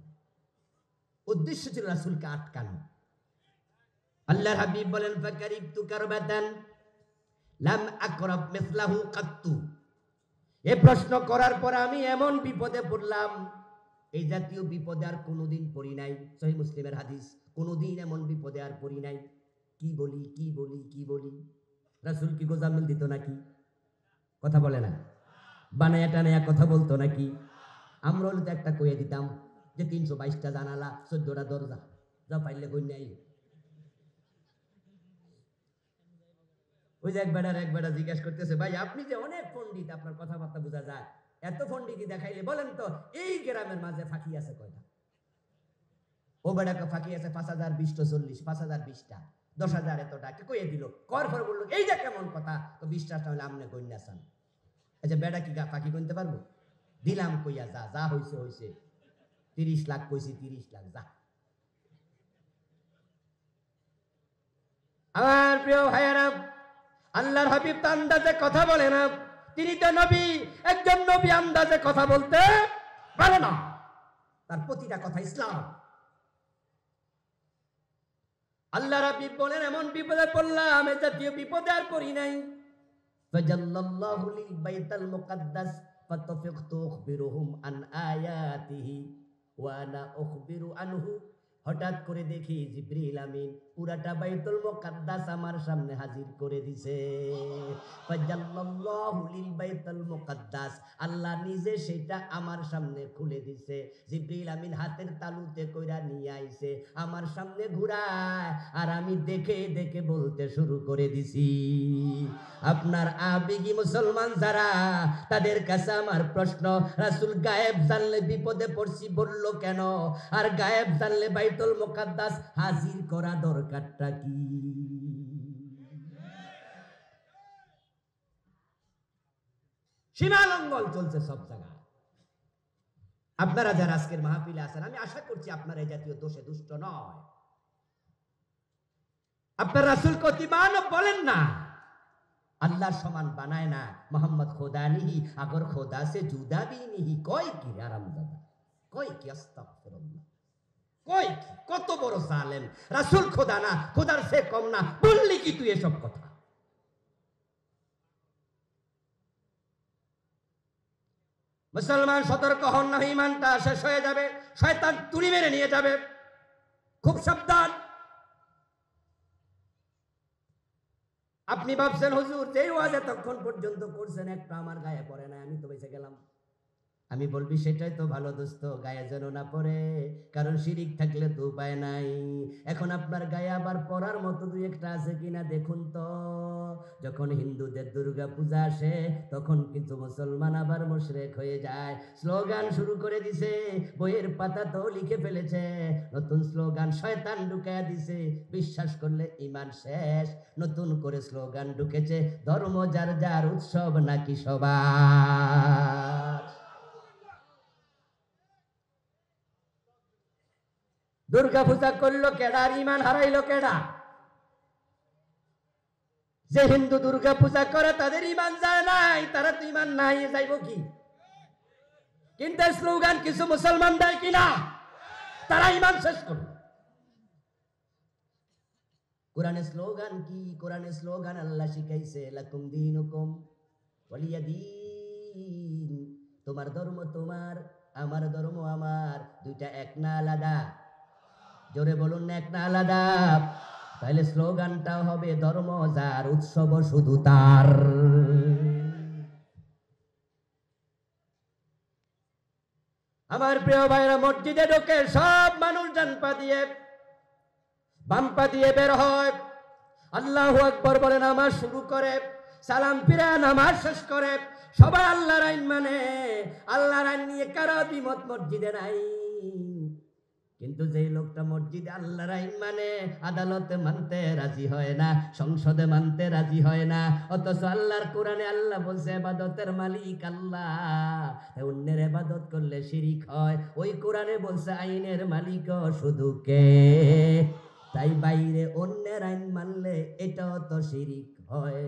উদ্দেশ্য ছিল রাসূলকে আটকানো। আল্লাহর হাবিব বলেন, ফাকারিবতু কারবাতান লাম আকরাব মিসলাহু কাত্তু। এই প্রশ্ন করার পর আমি এমন বিপদে পড়লাম, এই জাতীয় বিপদে আর কোনোদিন পড়ি নাই। সহিহ মুসলিমের হাদিস, কোনোদিন এমন বিপদে আর পড়ি নাই। কি বলি। রাসূল কি গোজামিল দিত নাকি? কথা বলে না, বানায়া টানায়া কথা বলতো নাকি? আমরা হলে তো একটা কইয়া দিতাম যে 322টা জানালা, 14টা দরজা, যা পাইলে কই নাই। ওই যে এক বেটা জিজ্ঞাসা করতেছে, ভাই আপনি যে অনেক পণ্ডিত, আপনার কথাবার্তা বোঝা যায়, এত পণ্ডিতি দেখাইলে বলেন তো এই গ্রামের মাঝে ফাঁকি আছে কয়টা? ও বেটাকে ফাঁকি আছে 5020 5020টা, 10,000 এতটা কইয়ে দিল। কর পর বললো এই যে কেমন কথা, তো 20টা হলে আমনে গন্যা চান। আচ্ছা, বেটা কি ফাঁকি গুনতে পারবো? দিলাম কইয়া, যা হইছে 30 লাখ কইছি, 30 লাখ যা। আমার প্রিয় ভাইয়েরা, আল্লাহর হাবিব তো আন্দাজে কথা বলে না। তিনি তো নবী, একজন নবী আন্দাজে কথা বলতে পারে না। তার প্রতিটা কথা ইসলাম। আল্লাহর হাবিব বলেন, এমন বিপদে পড়লাম, এ জাতীয় বিপদে আর পড়ি নাই। ফাজাল্লাল্লাহু লিল বাইতুল মুকাদ্দাস ফাতাফিকতু উখবিরুহুম আন আয়াতিহি ওয়া আনা উখবিরু আনহু। হঠাৎ করে দেখি জিবরিল আমিন পুরাটা বাইতুল মুকাদ্দাস আমার সামনে হাজির করে দিছে। ফাজাল্লাল্লাহু লিল বাইতুল মুকাদ্দাস, আল্লাহ নিজে সেটা আমার সামনে খুলে দিছে। জিবরিল আমিন হাতের তালুতে কইরা নিয়ে আইছে, আমার সামনে ঘুরায়, আর আমি দেখে দেখে বলতে শুরু করে দিছি। আপনার আবেগী মুসলমান যারা, তাদের কাছে আমার প্রশ্ন, রাসূল গায়েব জানলে বিপদে পড়ছি বলল কেন? আর গায়েব জানলে বাইতুল মুকাদ্দাস হাজির করা দরকারটা কি? সীমালঙ্ঘন চলছে সব জায়গায়। আপনারা যারা আজকের মাহফিলে আছেন, আমি আশা করছি আপনারা এই জাতীয় দোষে দুষ্ট নয়। আপনার রাসূলকে অতিমানব বলেন না, আল্লাহ সমান বানায় না। মোহাম্মদ খোদা নিহি আগর খোদা সে জুদা ভি নিহি। কয় কি আরামজাদা, কয় কি আস্তাগফিরুল্লাহ, কয় কি? কত বড় জালেম! রাসূল খোদা না, খোদার সে কম না, বললি কি তুই এসব কথা? মুসলমান সতর্ক হন না, ইমানটা শেষ হয়ে যাবে, শয়তান তুড়ি মেরে নিয়ে যাবে। খুব সাবধান। আপনি ভাবছেন হুজুর যেই ওয়াজ এতক্ষণ পর্যন্ত করছেন একটা আমার গায়ে পড়ে না, আমি তো বেঁচে গেলাম। আমি বলবি সেটাই তো ভালো দোস্ত, গায়ে যেন না পড়ে, কারণ শিরিক থাকলে তো উপায় নাই। এখন আপনার গায়ে আবার পড়ার মতো দুই একটা আছে কিনা দেখুন তো। যখন হিন্দুদের দুর্গা পূজা আসে তখন কিন্তু মুসলমান আবার মুশরিক হয়ে যায়, স্লোগান শুরু করে দিছে, বইয়ের পাতা তো লিখে ফেলেছে নতুন স্লোগান, শয়তান ঢুকায়া দিছে, বিশ্বাস করলে ঈমান শেষ। নতুন করে স্লোগান ঢুকেছে, ধর্ম যার যার, উৎসব নাকি সবার। দুর্গা পূজা করলো কেডা, আর ঈমান হারাইলো কেডা? যে হিন্দু দুর্গা পূজা করে তাদের ঈমান যায় নাই, তারা তো ঈমান নাই, যাইব কি? কিন্তু স্লোগান কিছু মুসলমান দেয় কিনা, তারা ঈমান শেষ করল। কোরআনের স্লোগান কি? কোরআনের স্লোগান আল্লাহ শিখাইছে, লাকুম দীনুকুম ওয়ালিয়া দীন। তোমার ধর্ম তোমার, আমার ধর্ম আমার, দুইটা এক না আলাদা? জোরে বলুন না এক না আলাদা? তাহলে স্লোগানটাও হবে ধর্ম যার, উৎসব শুধু তার। আমার প্রিয় ভাইরা, মসজিদে ঢোকে সব মানুষ ডান পা দিয়ে বাম পা দিয়ে বের হয়, আল্লাহু আকবার বলে নামাজ শুরু করে, সালাম ফিরে নামাজ শেষ করে। সবাই আল্লাহর আইন মানে, আল্লাহর আইন নিয়ে কারো দ্বিমত মসজিদে নাই। কিন্তু যেই লোকটা মসজিদে আল্লাহর আইন মানে, আদালতে মানতে রাজি হয় না, সংসদে মানতে রাজি হয় না, অথচ আল্লাহর কোরআনে আল্লাহ বলছে ইবাদতের মালিক আল্লাহ, অন্যের ইবাদত করলে শিরিক হয়। ওই কোরআনে বলছে আইনের মালিক শুধু কে? তাই বাইরে অন্যের আইন মানলে এটাও তো শিরিক হয়।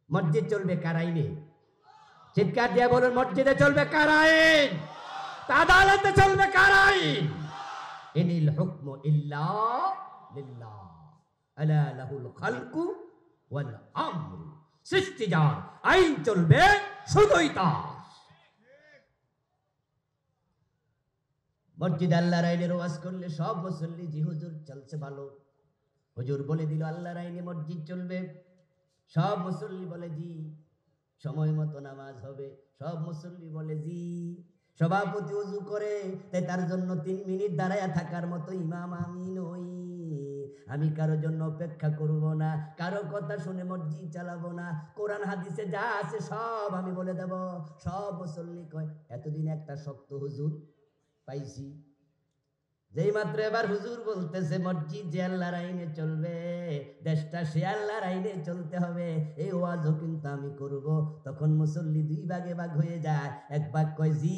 মসজিদ চলবে কার আইনে? চিৎকার দিয়ে বলুন, মসজিদে চলবে কার আইন? আদালতে চলবে কার আইন? ইনিল হুকমু ইল্লা লিল্লাহ, আলা লাহুল খালকু ওয়াল আমরু। সৃষ্টি যার, আইন চলবে শুধুই তার। মসজিদ আল্লাহর আইনের ওয়াজ করলে সব মুসল্লি জি হুজুর চলছে ভালো, হুজুর বলে দিল আল্লাহর আইনে মসজিদ চলবে, সব মুসল্লি বলে জি। সময় মতো নামাজ হবে, সব মুসল্লি বলে জি। সভাপতি ওযু করে, তাই তার জন্য 3 মিনিট দাঁড়ায়া থাকার মতো ইমাম আমি নই। আমি কারো জন্য অপেক্ষা করব না, কারো কথা শুনে মসজিদ চালাবো না। কোরআন হাদিসে যা আছে সব আমি বলে দেব। সব মুসল্লি কয় এতদিন একটা শক্ত হুজুর পাইছি, যেই মাত্র এবার হুজুর বলতেছে মসজিদ যে আল্লাহর আইনে চলবে, দেশটা সে আল্লাহর আইনে চলতে হবে, এই ওয়াজও কিন্তু আমি করব, তখন মুসল্লি 2 ভাগে ভাগ হয়ে যায়। এক ভাগ কয় জি,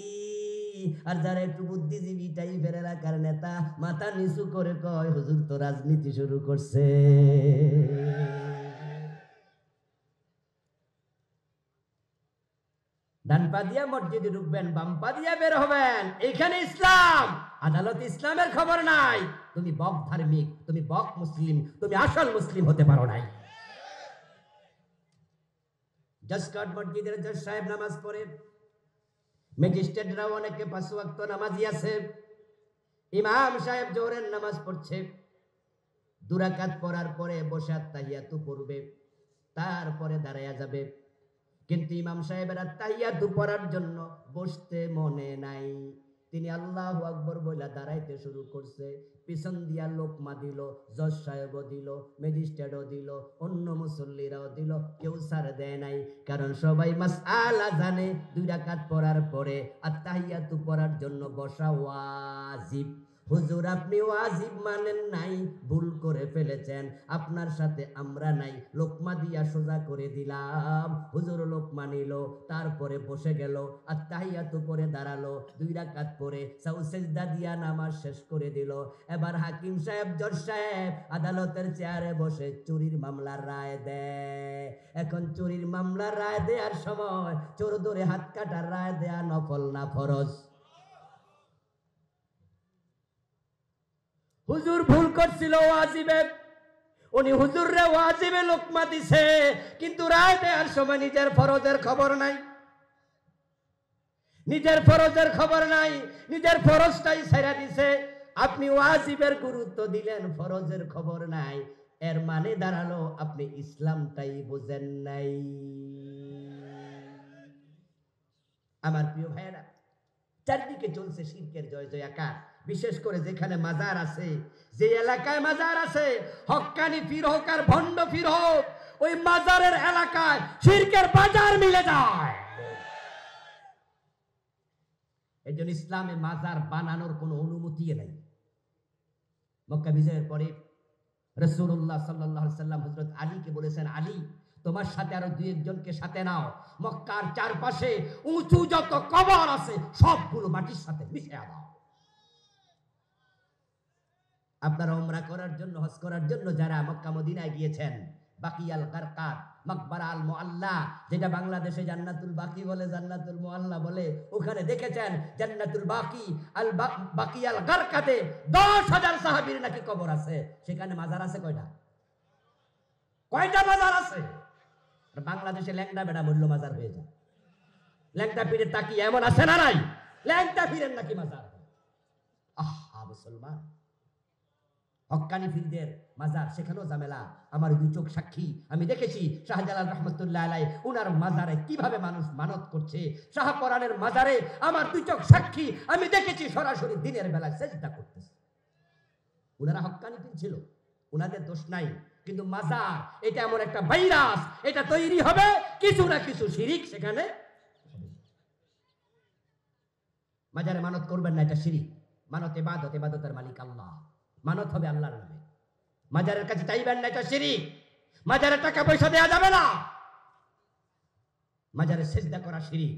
আর যারা একটু বুদ্ধিজীবী টাইপের এলাকার নেতা মাথা নিচু করে কয় হুজুর তো রাজনীতি শুরু করছে। ডান পা দিয়া মসজিদে ঢুকবেন, বাম পা দিয়া বের হবেন, এখানে ইসলাম। আদালত ইসলামের খবর নাই। তুমি বক ধার্মিক, তুমি বক মুসলিম, তুমি আসল মুসলিম হতে পারো নাই। জজ কোর্ট মসজিদের জজ সাহেব নামাজ পড়ে, ম্যাজিস্ট্রেটরাও অনেকে 5 ওয়াক্ত নামাজি আছে। ইমাম সাহেব জোহরের নামাজ পড়ছে, 2 রাকাত পড়ার পরে বসে আত্তাহিয়াতু পড়বে, তারপরে দাঁড়ায়া যাবে। কিন্তু ইমাম সাহেবের আত্তাহিয়াতু পড়ার জন্য বসতে মনে নাই, তিনি আল্লাহু আকবার বইলা দাঁড়াইতে শুরু করছে। পিছন দিয়া লোকমা দিল, জজ সাহেবও দিল, ম্যাজিস্ট্রেটও দিল, অন্য মুসল্লিরাও দিল, কেউ ছাড় দেয় নাই। কারণ সবাই মাসআলা জানে 2 রাকাত পড়ার পরে আত্তাহিয়াতু পড়ার জন্য বসা ওয়াজিব। হুজুর আপনি ওয়াজিব মানেন নাই, ভুল করে ফেলেছেন, আপনার সাথে আমরা নাই, লোকমা দিয়া সোজা করে দিলাম। হুজুর লোক লোকমা নিল, তারপরে বসে গেল, আত্তাহিয়াতু পরে দাঁড়ালো, 2 রাকাত পরে সাউ সিজদা দিয়া নামাজ শেষ করে দিল। এবার হাকিম সাহেব, জজ সাহেব আদালতের চেয়ারে বসে চুরির মামলার রায় দেয়। এখন চুরির মামলার রায় দেওয়ার সময় চোর ধরে হাত কাটার রায় দেয়া নফল না ফরজ? হুজুর ভুল করছিল ওয়াজিবে, উনি হুজুররে ওয়াজিবে লোকমা দিছে, কিন্তু রায় দেওয়ার সময় নিজের ফরজের খবর নাই, নিজের ফরজের খবর নাই, নিজের ফরজটাই ছেড়ে দিছে। আপনি ওয়াজিবের গুরুত্ব দিলেন, ফরজের খবর নাই, এর মানে দাঁড়ালো আপনি ইসলামটাই বুঝেন নাই। আমার প্রিয় ভাইয়েরা, চারদিকে চলছে শিরকের জয় জয়াকার, বিশেষ করে যেখানে মাজার আছে, যে এলাকায় মাজার আছে, হক্কানি পীর হোক আর ভণ্ড পীর হোক, ওই মাজারের এলাকায় শিরকের বাজার মিলে যায়। এই জন্য ইসলামে মাজার বানানোর কোনো অনুমতি নেই। মক্কা বিজয়ের পরে রাসূলুল্লাহ সাল্লাল্লাহু আলাইহি সাল্লাম হযরত আলীকে বলেছেন, আলী তোমার সাথে আরো 2-1 জনকে সাথে নাও, মক্কার চারপাশে উঁচু যত কবর আছে সবগুলো মাটির সাথে মিশিয়ে দাও। আপনারা উমরা করার জন্য, হজ করার জন্য যারা মক্কা মদিনায় গিয়েছেন, বাকিয়াল গারকাত, মাকবারা আল মুআল্লা, যেটা বাংলাদেশে জান্নাতুল বাকি বলে, জান্নাতুল মুআল্লা বলে, ওখানে দেখেছেন জান্নাতুল বাকি আল বাকিয়াল গারকাতে 10,000 সাহাবীর নাকি কবর আছে। সেখানে মাজার আছে কয়টা? কয়টা মাজার আছে? আর বাংলাদেশে ল্যাংড়া বেড়া মূল্য মাজার হয়ে যায়। ল্যাংটা পীরের তাকি এমন আছে না নাই? ল্যাংটা পীরের নাকি মাজার। আহা মুসলমান, হক্কানি পীরদের মাজার, সেখানেও ঝামেলা। আমার 2 চোখ সাক্ষী, আমি দেখেছি শাহজালাল রহমতুল্লাহ আলাইহি উনার মাজারে কিভাবে মানুষ মানত করছে। শাহপরানের মাজারে আমার 2 চোখ সাক্ষী, আমি দেখেছি সরাসরি দিনের বেলায় সেজদা করতেছে। উনারা হক্কানি পীর ছিল, উনাদের দোষ নাই, কিন্তু মাজার এটা এমন একটা ভাইরাস, এটা তৈরি হবে কিছু না কিছু শিরিক সেখানে। মাজারে মানত করবেন না, এটা শিরিক। মানত ইবাদত, ইবাদতের মালিক আল্লাহ, মানত হবে আল্লাহর নামে। মাজারের কাছে চাইবেন না, এটা শিরিক। মাজারে টাকা পয়সা দেওয়া যাবে না, মাজারে সেজদা করা শিরিক।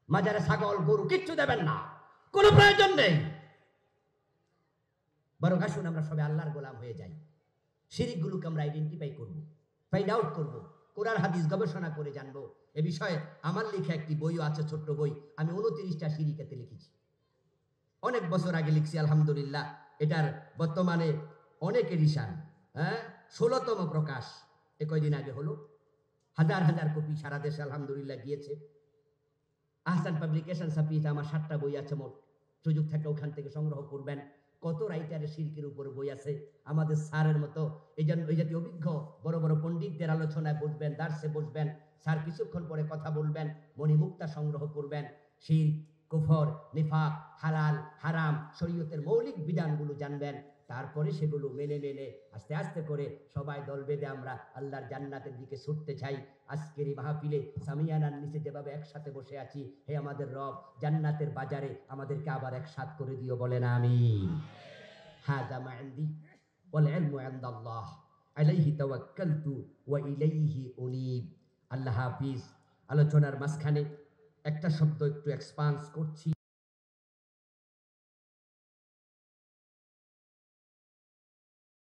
মাজারে ছাগল গরু কিচ্ছু দেবেন না, কোনো প্রয়োজন নেই। বরং আসুন আমরা সবাই আল্লাহর গোলাম হয়ে যাই। শিরিকগুলোকে আমরা আইডেন্টিফাই করব, ফাইন্ড আউট করব, কোরআন হাদিস গবেষণা করে জানবো। এ বিষয়ে আমার লেখা একটি বইও আছে, ছোট্ট বই, আমি 29টা শিরিকেতে লিখেছি। অনেক বছর আগে লিখছি, আলহামদুলিল্লাহ এটার বর্তমানে অনেক এডিশন, 16তম প্রকাশ এ কয়দিন আগে হলো। হাজার হাজার কপি সারা দেশে আলহামদুলিল্লাহ গিয়েছে। আহসান পাবলিকেশন ছাপিয়েছে, আমার 7টা বই আছে মোট। সুযোগ থাকলে ওখান থেকে সংগ্রহ করবেন। কত রাইটারের শিরকের উপরে বই আছে, আমাদের স্যারের মতো এই জাতীয় অভিজ্ঞ বড় বড় পণ্ডিতদের আলোচনায় বসবেন, দার্সে বসবেন, স্যার কিছুক্ষণ পরে কথা বলবেন, মণিমুক্তা সংগ্রহ করবেন, শিরক, কুফর, নিফাক, হালাল হারাম, শরীয়তের মৌলিক বিধানগুলো জানবেন। তারপরে সেগুলো মেনে মেনে আস্তে আস্তে করে সবাই দল বেঁধে আমরা আল্লাহর জান্নাতের দিকে ছুটতে চাই। আজকের এই মাহফিলে সামিয়ানার নিচে যেভাবে একসাথে বসে আছি, হে আমাদের রব, জান্নাতের বাজারে আমাদেরকে আবার একসাথ করে দিও, বলেন আমিন। হাযা মা ইনদি ওয়াল ইলমু ইনদাল্লাহ আলাইহি তাওয়াক্কালতু ওয়া ইলাইহি উনীব। আল্লাহ হাফিজ। আলোচনার মাঝখানে একটা শব্দ একটু এক্সপান্স করছি।